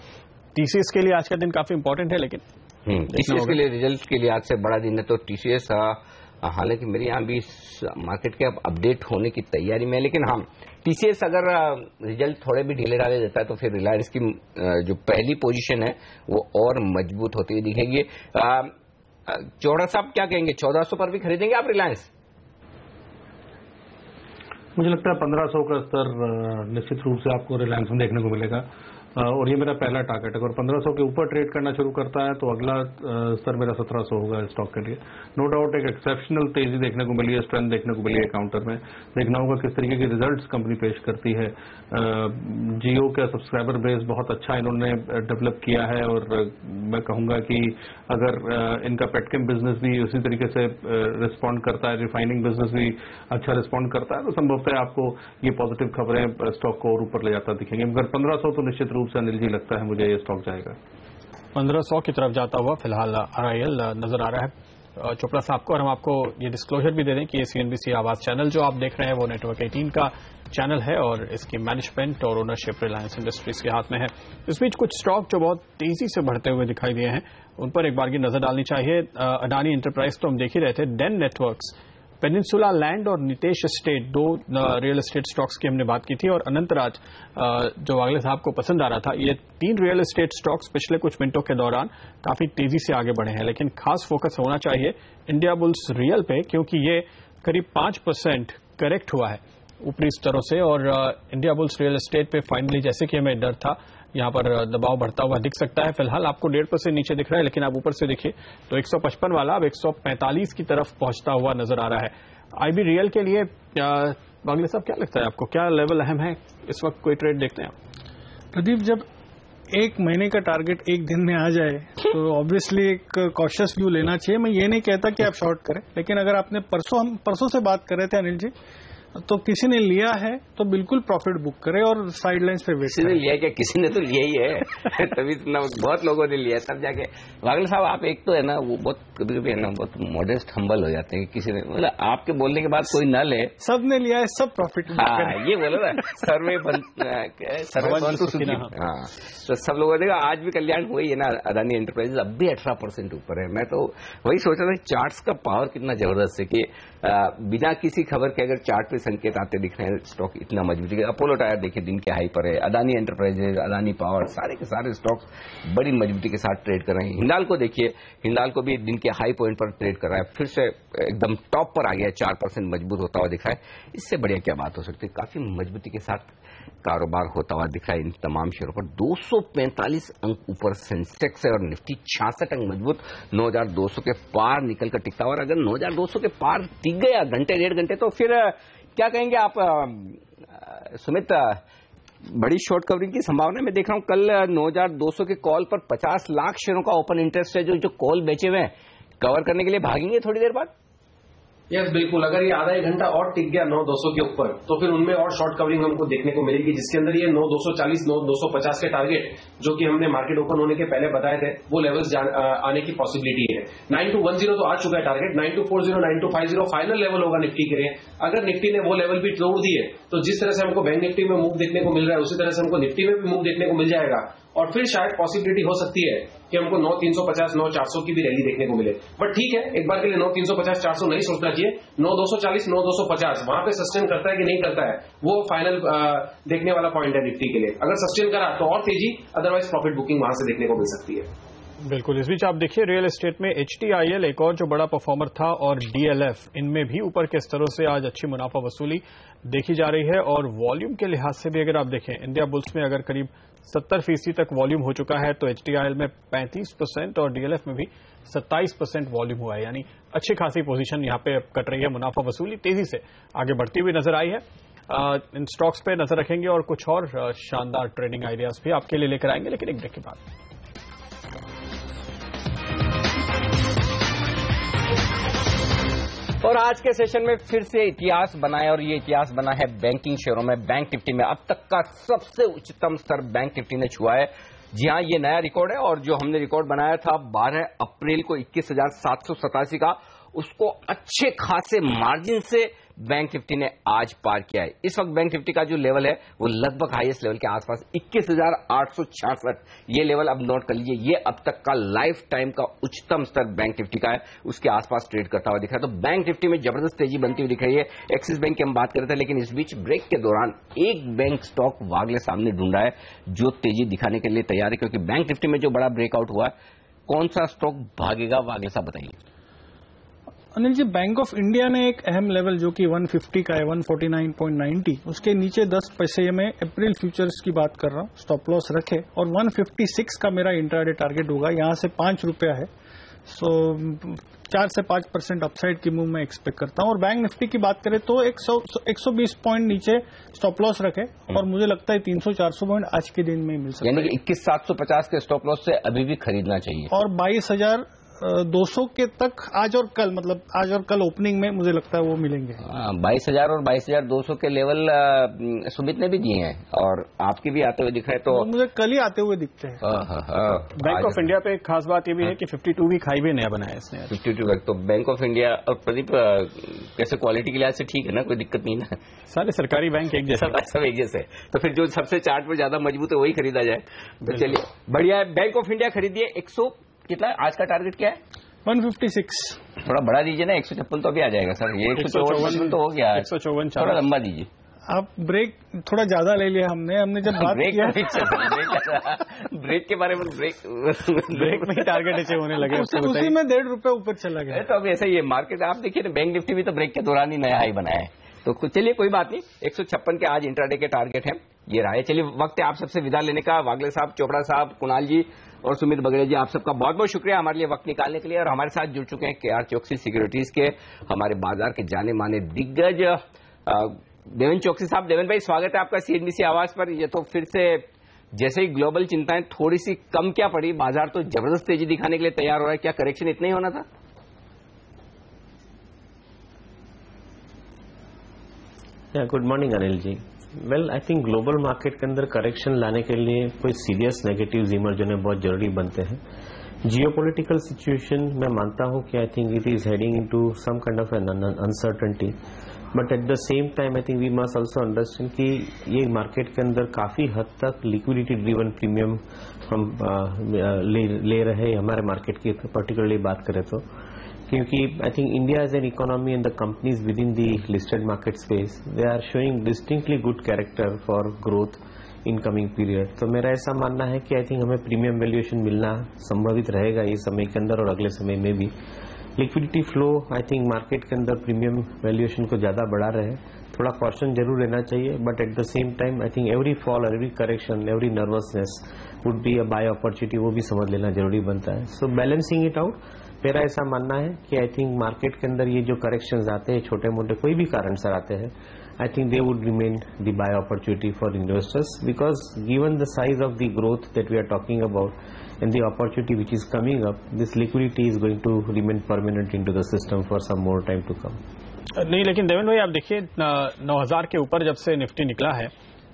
टीसीएस के लिए आज का दिन काफी इंपॉर्टेंट है, लेकिन टीसीएस के लिए रिजल्ट के लिए आज से बड़ा दिन है। तो टीसीएस हालांकि मेरे यहाँ भी मार्केट के अब अपडेट होने की तैयारी में है, लेकिन हाँ, टीसीएस अगर रिजल्ट थोड़े भी ढीले ढाले देता है तो फिर रिलायंस की जो पहली पोजीशन है वो और मजबूत होती हुई दिखेगी। चौड़ा साहब क्या कहेंगे, 1400 पर भी खरीदेंगे आप रिलायंस? मुझे लगता है 1500 का स्तर निश्चित रूप से आपको रिलायंस में देखने को मिलेगा, और ये मेरा पहला टारगेट है। अगर 1500 के ऊपर ट्रेड करना शुरू करता है तो अगला स्तर मेरा 1700 होगा स्टॉक के लिए। नो डाउट एक एक्सेप्शनल तेजी देखने को मिली है, स्ट्रेंथ देखने को मिली है काउंटर में। देखना होगा किस तरीके के रिजल्ट्स कंपनी पेश करती है। जियो का सब्सक्राइबर बेस बहुत अच्छा इन्होंने डेवलप किया है, और मैं कहूंगा कि अगर इनका पेटकेम बिजनेस भी उसी तरीके से रिस्पॉन्ड करता है, रिफाइनिंग बिजनेस भी अच्छा रिस्पॉन्ड करता है, तो संभवतः आपको ये पॉजिटिव खबरें स्टॉक को और ऊपर ले जाता दिखेंगे। मगर 1500 तो निश्चित रूप से अनिल जी लगता है मुझे ये स्टॉक जाएगा। 1500 की तरफ जाता हुआ फिलहाल आरआईएल नजर आ रहा है। चोपड़ा साहब को, और हम आपको ये डिस्क्लोजर भी दे दें कि ये CNBC आवाज चैनल जो आप देख रहे हैं वो नेटवर्क 18 का चैनल है और इसकी मैनेजमेंट और ओनरशिप रिलायंस इंडस्ट्रीज के हाथ में है। इस बीच कुछ स्टॉक जो बहुत तेजी से बढ़ते हुए दिखाई दिए हैं उन पर एक बार की नजर डालनी चाहिए। अडानी एंटरप्राइज तो हम देख ही रहे थे, डेन नेटवर्क्स, पेनिनसुला लैंड और नितेश एस्टेट, दो रियल एस्टेट स्टॉक्स की हमने बात की थी, और अनंतराज जो वागले साहब को पसंद आ रहा था। ये 3 रियल एस्टेट स्टॉक्स पिछले कुछ मिनटों के दौरान काफी तेजी से आगे बढ़े हैं, लेकिन खास फोकस होना चाहिए इंडिया बुल्स रियल पे, क्योंकि ये करीब 5% करेक्ट हुआ है ऊपरी स्तरों से, और इंडिया बुल्स रियल एस्टेट पे फाइनली, जैसे कि हमें डर था, यहाँ पर दबाव बढ़ता हुआ दिख सकता है। फिलहाल आपको 1.5% नीचे दिख रहा है, लेकिन आप ऊपर से देखिए तो 155 वाला अब 145 की तरफ पहुंचता हुआ नजर आ रहा है। IB रियल के लिए बागले साहब क्या लगता है आपको, क्या लेवल अहम है इस वक्त, कोई ट्रेड देखते हैं आप? प्रदीप, जब 1 महीने का टारगेट 1 दिन में आ जाए तो ऑब्वियसली एक कॉशियस व्यू लेना चाहिए। मैं ये नहीं कहता कि आप शॉर्ट करें, लेकिन अगर आपने परसों से बात कर रहे थे अनिल जी, तो किसी ने लिया है तो बिल्कुल प्रॉफिट बुक करे और साइड लाइन्स पे वेट किसी ने लिया क्या? किसी ने तो लिया ही है तभी बहुत लोगों ने लिया तब जाके। वागले साहब, आप एक तो है ना, वो बहुत कभी कभी है ना बहुत मॉडेस्ट हम्बल हो जाते हैं। किसी ने मतलब आपके बोलने के बाद कोई न ले, सब ने लिया है, सब प्रॉफिट। ये बोलो ना, सर्वे हाँ, तो सब लोगों ने देखा आज भी कल्याण हुआ ही है ना। अदानी एंटरप्राइजेज अब भी 18% ऊपर है। मैं तो वही सोच रहा था चार्ट्स का पावर कितना जबरदस्त है कि बिना किसी खबर के अगर चार्ट पे संकेत आते दिख रहे हैं, स्टॉक इतना मजबूती है। अपोलो टायर देखिए दिन के हाई पर है, अदानी एंटरप्राइजेज, अदानी पावर, सारे के सारे स्टॉक्स बड़ी मजबूती के साथ ट्रेड कर रहे हैं। हिंडाल्को देखिए, हिंडाल्को भी दिन के हाई पॉइंट पर ट्रेड कर रहा है, फिर से एकदम टॉप पर आ गया, 4% मजबूत होता हुआ दिख रहा है। इससे बढ़िया क्या बात हो सकती है? काफी मजबूती के साथ कारोबार होता हुआ दिख रहा है इन तमाम शेयरों पर। 245 अंक ऊपर सेंसेक्स है और निफ्टी 66 अंक मजबूत 9,200 के पार निकल कर टिकता। और अगर 9,200 के पार टिक गया घंटे 1.5 घंटे, तो फिर क्या कहेंगे आप सुमित? बड़ी शॉर्ट कवरिंग की संभावना मैं देख रहा हूं। कल 9,200 के कॉल पर 50 लाख शेयरों का ओपन इंटरेस्ट है, जो कॉल बेचे हुए हैं कवर करने के लिए भागेंगे थोड़ी देर बाद। यस, बिल्कुल। अगर ये आधा 1 घंटा और टिक गया 9,200 के ऊपर, तो फिर उनमें और शॉर्ट कवरिंग हमको देखने को मिलेगी, जिसके अंदर ये 9,240, 9,250 के टारगेट जो कि हमने मार्केट ओपन होने के पहले बताए थे, वो लेवल्स आने की पॉसिबिलिटी है। 9210 तो आ चुका है टारगेट, 9240, 9250 फाइनल लेवल होगा निफ्टी के लिए। अगर निफ्टी ने वो लेवल भी तोड़ दिए तो जिस तरह से हमको बैंक निफ्टी में मूव देखने को मिल रहा है, उसी तरह से हमको निफ्टी में भी मूव देखने को मिल जाएगा। और फिर शायद पॉसिबिलिटी हो सकती है कि हमको 9,350, 9,400 की भी रैली देखने को मिले। बट ठीक है, एक बार के लिए 9,350, 400 नहीं सोचना चाहिए। 9,240, 9,250 वहां पे सस्टेन करता है कि नहीं करता है, वो फाइनल देखने वाला पॉइंट है निफ्टी के लिए। अगर सस्टेन करा तो और तेजी, अदरवाइज प्रॉफिट बुकिंग वहां से देखने को मिल सकती है। बिल्कुल। इस बीच आप देखिए रियल एस्टेट में HTIL एक और जो बड़ा परफॉर्मर था, और DLF, इनमें भी ऊपर के स्तरों से आज अच्छी मुनाफा वसूली देखी जा रही है। और वॉल्यूम के लिहाज से भी अगर आप देखें, इंडिया बुल्स में अगर करीब 70% तक वॉल्यूम हो चुका है, तो HTIL में 35% और DLF में भी 27% वॉल्यूम हुआ है, यानी अच्छी खासी पोजीशन यहां पे कट रही है। मुनाफा वसूली तेजी से आगे बढ़ती हुई नजर आई है। इन स्टॉक्स पे नजर रखेंगे और कुछ और शानदार ट्रेडिंग आइडियाज भी आपके लिए लेकर आएंगे, लेकिन एक ब्रेक के बाद। और आज के सेशन में फिर से इतिहास बना है, और ये इतिहास बना है बैंकिंग शेयरों में। बैंक निफ्टी में अब तक का सबसे उच्चतम स्तर बैंक निफ्टी ने छुआ है। जी हां, ये नया रिकॉर्ड है, और जो हमने रिकॉर्ड बनाया था 12 अप्रैल को 21,787 का, उसको अच्छे खासे मार्जिन से बैंक निफ्टी ने आज पार किया है। इस वक्त बैंक निफ्टी का जो लेवल है वो लगभग हाईएस्ट लेवल के आसपास 21,866, ये लेवल अब नोट कर लीजिए। ये अब तक का लाइफ टाइम का उच्चतम स्तर बैंक निफ्टी का है, उसके आसपास ट्रेड करता हुआ दिख रहा है। तो बैंक निफ्टी में जबरदस्त तेजी बनती हुई दिख रही है। एक्सिस बैंक की हम बात कर रहे थे, लेकिन इस बीच ब्रेक के दौरान एक बैंक स्टॉक वागले सामने ढूंढा है जो तेजी दिखाने के लिए तैयार है, क्योंकि बैंक निफ्टी में जो बड़ा ब्रेकआउट हुआ है, कौन सा स्टॉक भागेगा वागले साहब बताइए। Anil ji, bank of India ने एक अहम लेवल जो कि 150 का है, 149.90, उसके नीचे 10 पैसे में अप्रैल फ्यूचर्स की बात कर रहा हूं, स्टॉप लॉस रखे, और 156 का मेरा इंट्राडे टारगेट होगा। यहां से 5 रुपया है, सो 4 से 5% अपसाइड की मूव मैं एक्सपेक्ट करता हूं। और बैंक निफ्टी की बात करें तो 120 पॉइंट नीचे स्टॉप लॉस रखे, और मुझे लगता है 300-400 पॉइंट आज के दिन में मिल सकता है, यानी कि 21,750 के स्टॉप लॉस से अभी भी खरीदना चाहिए। और 22,000 200 के तक आज और कल ओपनिंग में मुझे लगता है वो मिलेंगे। 22,000 और 22,200 के लेवल सुमित ने भी दिए हैं और आपके भी आते हुए दिख रहे हैं, तो मुझे कल ही आते हुए दिखते हैं। बैंक ऑफ इंडिया पे एक खास बात ये भी है कि 52 वीक हाईवे नया बनाया है इसने। 52 वीक तो बैंक ऑफ इंडिया और प्रदीप कैसे क्वालिटी के लिहाज से ठीक है ना, कोई दिक्कत नहीं ना? सारे सरकारी बैंक एक जैसे, सब एक जैसे, तो फिर जो सबसे चार्ट पर ज्यादा मजबूत है वही खरीदा जाए। तो चलिए बढ़िया है, बैंक ऑफ इंडिया खरीदिए। 100 कितना आज का टारगेट क्या है? 156। थोड़ा बड़ा दीजिए ना, 156 तो अभी आ जाएगा सर। ये 154 तो हो गया, 154 थोड़ा लंबा दीजिए। आप ब्रेक थोड़ा ज्यादा ले लिया हमने जब बात ब्रेक किया ब्रेक के बारे में ब्रेक में ही टारगेट अचीव होने लगे, उसी में ₹1.5 ऊपर चला गया। तो अभी ऐसा ही है मार्केट। आप देखिए ना, बैंक निफ्टी भी तो ब्रेक के दौरान ही नया हाई बनाया है। तो चलिए कोई बात नहीं, 156 के आज इंट्राडे के टारगेट है, ये रहा है। चलिए वक्त है आप सबसे विदा लेने का। वागले साहब, चोपड़ा साहब, कुणाल जी और सुमित बगड़े जी, आप सबका बहुत बहुत शुक्रिया हमारे लिए वक्त निकालने के लिए। और हमारे साथ जुड़ चुके हैं KR चौकसी सिक्योरिटीज के हमारे बाजार के जाने माने दिग्गज देवेन चौकसी साहब। देवेन भाई, स्वागत है आपका CNBC आवाज पर। ये तो फिर से जैसे ही ग्लोबल चिंताएं थोड़ी सी कम क्या पड़ी, बाजार तो जबरदस्त तेजी दिखाने के लिए तैयार हो रहा है। क्या करेक्शन इतना ही होना था? Good morning Anil ji. Well, I think global market के अंदर करेक्शन लाने के लिए कोई सीरियस नेगेटिव्स इमर्ज होने बहुत जरूरी बनते हैं। जियोपॉलिटिकल सिचुएशन मैं मानता हूं कि I think it is heading into some kind of an uncertainty, but at the same time I think we must also understand कि ये मार्केट के अंदर काफी हद तक लिक्विडिटी ड्रिवन प्रीमियम हम ले रहे हैं हमारे मार्केट की पर्टिकुलरली बात करें तो, क्योंकि I think India as an economy and the companies with in the listed market space they are showing distinctly good character for growth in coming period. तो मेरा ऐसा मानना है कि आई थिंक हमें प्रीमियम वैल्यूएशन मिलना संभावित रहेगा इस समय के अंदर और अगले समय में भी। Liquidity flow I think market के अंदर प्रीमियम वैल्यूएशन को ज्यादा बढ़ा रहे, थोड़ा कॉशन जरूर रहना चाहिए, but at the same time I think every fall, every correction, every nervousness would be a buy opportunity, वो भी समझ लेना जरूरी बनता है। सो बैलेंसिंग इट आउट, मेरा ऐसा मानना है कि आई थिंक मार्केट के अंदर ये जो करेक्शंस आते हैं छोटे मोटे कोई भी कारण से आते हैं, I think they would remain the buy opportunity for investors, because given the size of the growth that we are talking about and the opportunity which is coming up, this liquidity is going to remain permanent into the system for some more time to come. नहीं, लेकिन देवेन भाई आप देखिए 9,000 के ऊपर जब से Nifty निकला है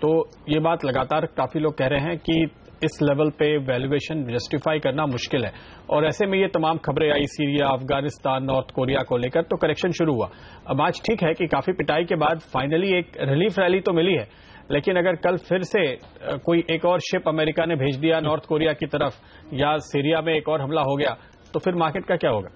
तो ये बात लगातार काफी लोग कह रहे हैं कि इस लेवल पे वैल्यूएशन जस्टिफाई करना मुश्किल है, और ऐसे में ये तमाम खबरें आई सीरिया, अफगानिस्तान, नॉर्थ कोरिया को लेकर, तो करेक्शन शुरू हुआ। अब आज ठीक है कि काफी पिटाई के बाद फाइनली एक रिलीफ रैली तो मिली है, लेकिन अगर कल फिर से कोई एक और शिप अमेरिका ने भेज दिया नॉर्थ कोरिया की तरफ या सीरिया में एक और हमला हो गया, तो फिर मार्केट का क्या होगा?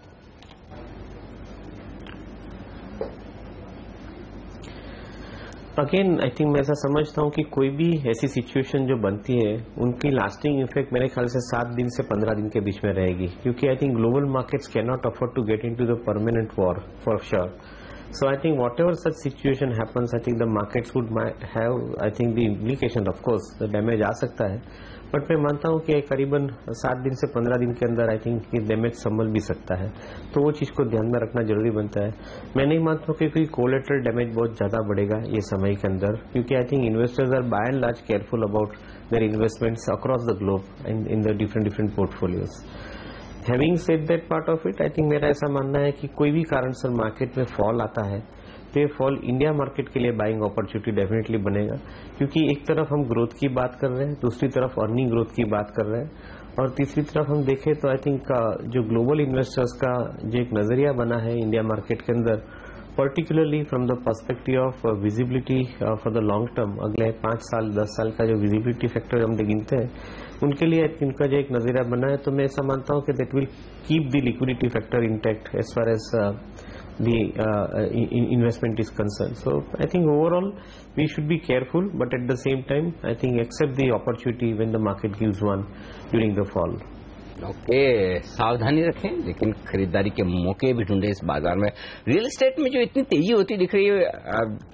अगेन आई थिंक मैं ऐसा समझता हूं कि कोई भी ऐसी सिचुएशन जो बनती है उनकी लास्टिंग इफेक्ट मेरे ख्याल से 7 दिन से 15 दिन के बीच में रहेगी, क्योंकि I think global markets can not afford to get into the permanent war for sure. So I think whatever such situation happens, I think the markets would have, I think the implication, of course, the damage आ सकता है, but मैं मानता हूं कि करीबन 7 दिन से 15 दिन के अंदर आई थिंक ये डैमेज संभल भी सकता है, तो वो चीज को ध्यान में रखना जरूरी बनता है। मैं नहीं मानता हूं कि कोई कोलेटरल डैमेज बहुत ज्यादा बढ़ेगा ये समय के अंदर, क्योंकि I think investors are by and large careful about their investments across the globe in the different portfolios. Having said that part of it, I think मेरा ऐसा मानना है कि कोई भी कारण से मार्केट में फॉल आता है तो ये फॉल इंडिया मार्केट के लिए बाइंग अपॉर्चुनिटी डेफिनेटली बनेगा, क्योंकि एक तरफ हम ग्रोथ की बात कर रहे हैं, दूसरी तरफ अर्निंग ग्रोथ की बात कर रहे हैं, और तीसरी तरफ हम देखें तो आई थिंक जो ग्लोबल इन्वेस्टर्स का जो एक नजरिया बना है इंडिया मार्केट के अंदर, particularly from the perspective of visibility for the long term, अगले 5 साल 10 साल का जो विजिबिलिटी फैक्टर हम गिनते हैं, उनके लिए इनका जो एक नजरिया बना है, तो मैं ऐसा मानता हूं कि that will keep the liquidity factor intact as far as the investment is concerned. So I think overall we should be careful, but at the same time I think accept the opportunity when the market gives one during the fall. Okay, सावधानी रखें, लेकिन खरीदारी के मौके भी ढूंढे इस बाजार में। रियल एस्टेट में जो इतनी तेजी होती दिख रही है,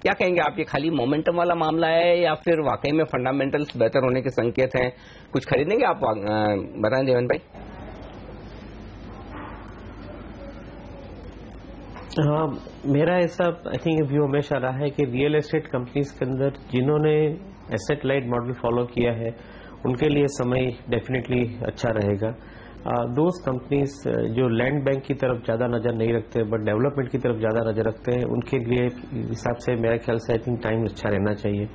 क्या कहेंगे आप, ये खाली मोमेंटम वाला मामला है या फिर वाकई में फंडामेंटल्स बेहतर होने के संकेत हैं? कुछ खरीदेंगे आप, बताएं देवेन भाई। हाँ, मेरा ऐसा आई थिंक व्यू हमेशा रहा है कि रियल एस्टेट कंपनीज के अंदर जिन्होंने एसेट लाइट मॉडल फॉलो किया है उनके लिए समय डेफिनेटली अच्छा रहेगा। दोस्त कंपनीज जो लैंड बैंक की तरफ ज़्यादा नज़र नहीं रखते बट डेवलपमेंट की तरफ ज़्यादा नज़र रखते हैं, उनके लिए हिसाब से मेरे ख्याल से आई थिंक टाइम अच्छा रहना चाहिए.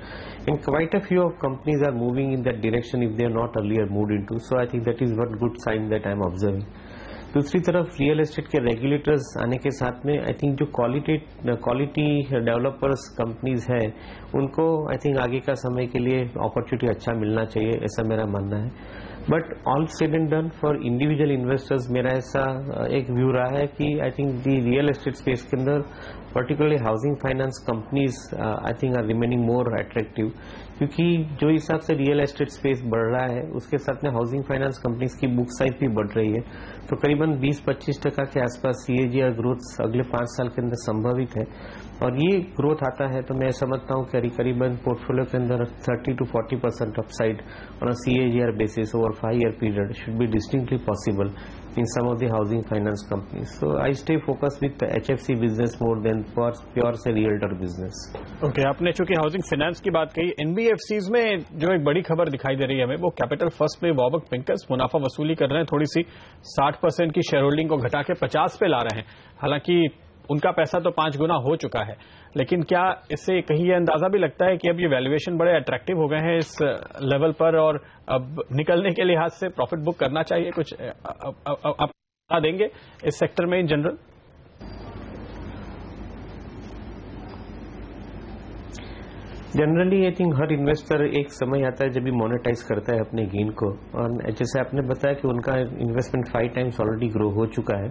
And quite a few of companies are moving in that direction if they are not earlier moved into. So I think that is one good sign that I am observing. दूसरी तरफ real estate के regulators आने के साथ में I think जो quality developers companies है उनको आई थिंक आगे का समय के लिए अपॉर्चुनिटी अच्छा मिलना चाहिए, ऐसा मेरा मानना है. But all said and done for individual investors मेरा ऐसा एक व्यू रहा है कि I think the real estate space के अंदर particularly housing finance companies I think are remaining more attractive, क्योंकि जो हिसाब से रियल एस्टेट स्पेस बढ़ रहा है उसके साथ में हाउसिंग फाइनेंस कंपनीज की बुक साइज भी बढ़ रही है. तो करीबन 20-25% के आसपास CAGR ग्रोथ अगले 5 साल के अंदर संभावित है. और ये ग्रोथ आता है तो मैं समझता हूँ कि करीबन पोर्टफोलियो के अंदर 30 to 40% upside on a CAGR basis over 5 year period should be distinctly possible in some of the housing finance companies. So I stay focused with the HFC business more than pure say realtor business. Okay, आपने चूंकि housing finance की बात कही, NBFCs में जो एक बड़ी खबर दिखाई दे रही है हमें, वो कैपिटल फर्स्ट पे वॉबक पिंकर्स मुनाफा वसूली कर रहे हैं, थोड़ी सी 60% की शेयर होल्डिंग को घटा के 50 पे ला रहे हैं. हालांकि उनका पैसा तो 5 गुना हो चुका है, लेकिन क्या इससे कहीं ये अंदाजा भी लगता है कि अब ये वैल्यूएशन बड़े अट्रैक्टिव हो गए हैं इस लेवल पर और अब निकलने के लिहाज से प्रॉफिट बुक करना चाहिए? कुछ आप बता देंगे इस सेक्टर में in general? Generally I think her investor एक समय आता है जब भी मोनेटाइज करता है अपने गेन को, और जैसे आपने बताया कि उनका इन्वेस्टमेंट 5 times ऑलरेडी ग्रो हो चुका है,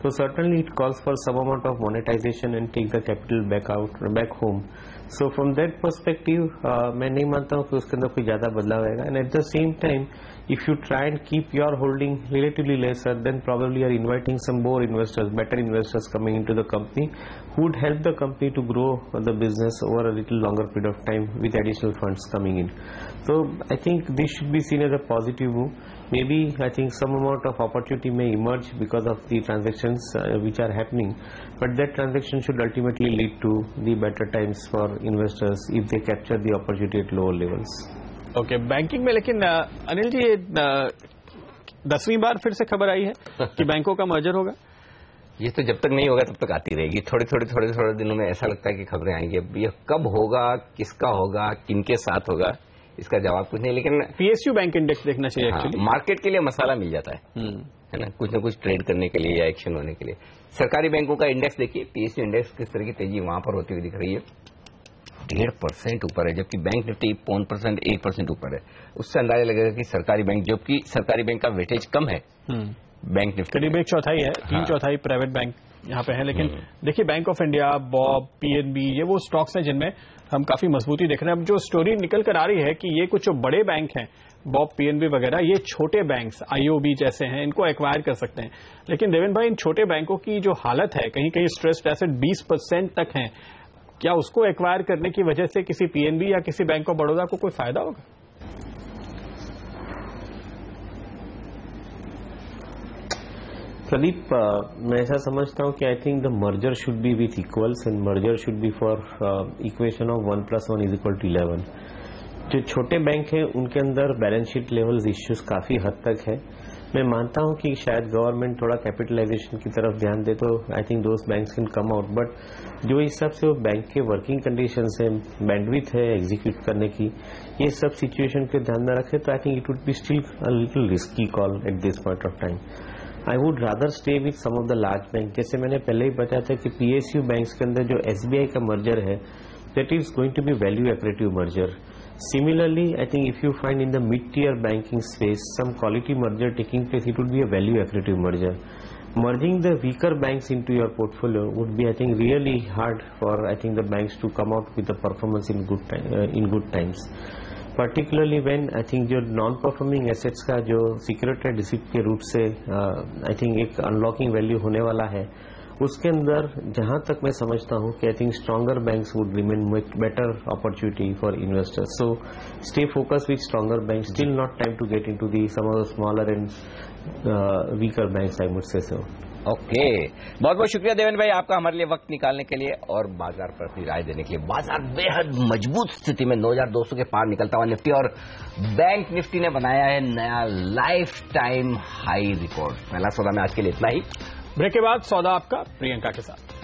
तो certainly it calls for some amount of monetization and take the capital back home. So from that perspective मैं नहीं मानता हूँ कि उसके अंदर कोई ज्यादा बदलाव आएगा. And eight the same time if you try and keep your holding relatively lesser, then probably you are inviting some more investors, better investors coming into the company who would help the company to grow the business over a little longer period of time with additional funds coming in. So I think this should be seen as a positive move. Maybe I think some amount of opportunity may emerge because of the transactions which are happening, but that transaction should ultimately lead to the better times for investors if they capture the opportunity at lower levels. Okay, banking में लेकिन अनिल जी 10वीं बार फिर से खबर आई है कि बैंकों का मर्जर होगा. ये तो जब तक नहीं होगा तब तक आती रहेगी. थोड़े दिनों में ऐसा लगता है कि खबरें आएंगी. अब ये कब होगा, किसका होगा, किनके साथ होगा, इसका जवाब कुछ नहीं. लेकिन PSU बैंक इंडेक्स देखना चाहिए. एक्चुअली मार्केट के लिए मसाला मिल जाता है ना, कुछ न कुछ ट्रेड करने के लिए या एक्शन होने के लिए. सरकारी बैंकों का इंडेक्स देखिए, PSU इंडेक्स किस तरह की तेजी वहां पर होती हुई दिख रही है. 1.5% ऊपर है, जबकि बैंक निफ्टी 1% 1% ऊपर है. उससे अंदाजा लगेगा कि सरकारी बैंक, जबकि सरकारी बैंक का वेटेज कम है बैंक निफ्टी करीब 1/4 है. 3/4 प्राइवेट बैंक यहाँ पे है. लेकिन देखिए bank of India, Bob, PNB, ये वो स्टॉक्स हैं जिनमें हम काफी मजबूती देख रहे हैं. अब जो स्टोरी निकल कर आ रही है कि ये कुछ जो बड़े बैंक हैं, बॉब, PNB वगैरह, ये छोटे बैंक्स IOB जैसे हैं, इनको एक्वायर कर सकते हैं. लेकिन देवेंद्र भाई, इन छोटे बैंकों की जो हालत है, कहीं कहीं स्ट्रेस्ड एसेट 20% तक है, क्या उसको एक्वायर करने की वजह से किसी PNB या किसी बैंक ऑफ बड़ौदा को कोई फायदा होगा? प्रदीप, मैं ऐसा समझता हूं कि I think the merger should be with equals and merger should be for equation of 1+1 = 11. जो छोटे बैंक हैं उनके अंदर बैलेंस शीट लेवल्स इश्यूज काफी हद तक है. मैं मानता हूं कि शायद गवर्नमेंट थोड़ा कैपिटलाइजेशन की तरफ ध्यान दे तो I think those banks can come out. But जो हिसाब से वो बैंक के वर्किंग कंडीशंस है, बैंडविड्थ है एग्जीक्यूट करने की, ये सब सिचुएशन पे ध्यान न रखे तो I think it would be still a little risky call at this point of time. I would rather stay with some of the large bank. जैसे मैंने पहले ही बताया था कि PSU बैंक्स के अंदर जो SBI का मर्जर है, that is going to be value accretive merger. Similarly, I think if you find in the mid-tier banking space some quality merger taking place, it would be a value accretive merger. Merging the weaker banks into your portfolio would be, I think, really hard for I think the banks to come out with the performance in good times. Particularly when I think जो non-performing assets का जो security receipt के रूप से I think एक unlocking value होने वाला है, उसके अंदर जहां तक मैं समझता हूं कि I think stronger banks would remain better opportunity for investors. So stay focus with stronger banks. Still not time to get into the some of the smaller and weaker banks, I would say so. Okay, बहुत बहुत शुक्रिया देवेंद्र भाई आपका हमारे लिए वक्त निकालने के लिए और बाजार पर अपनी राय देने के लिए. बाजार बेहद मजबूत स्थिति में 9200 के पार निकलता हुआ निफ्टी और बैंक निफ्टी ने बनाया है नया लाइफ टाइम हाई रिकॉर्ड. पहला सौदा में आज के लिए इतना ही. ब्रेक के बाद सौदा आपका प्रियंका के साथ.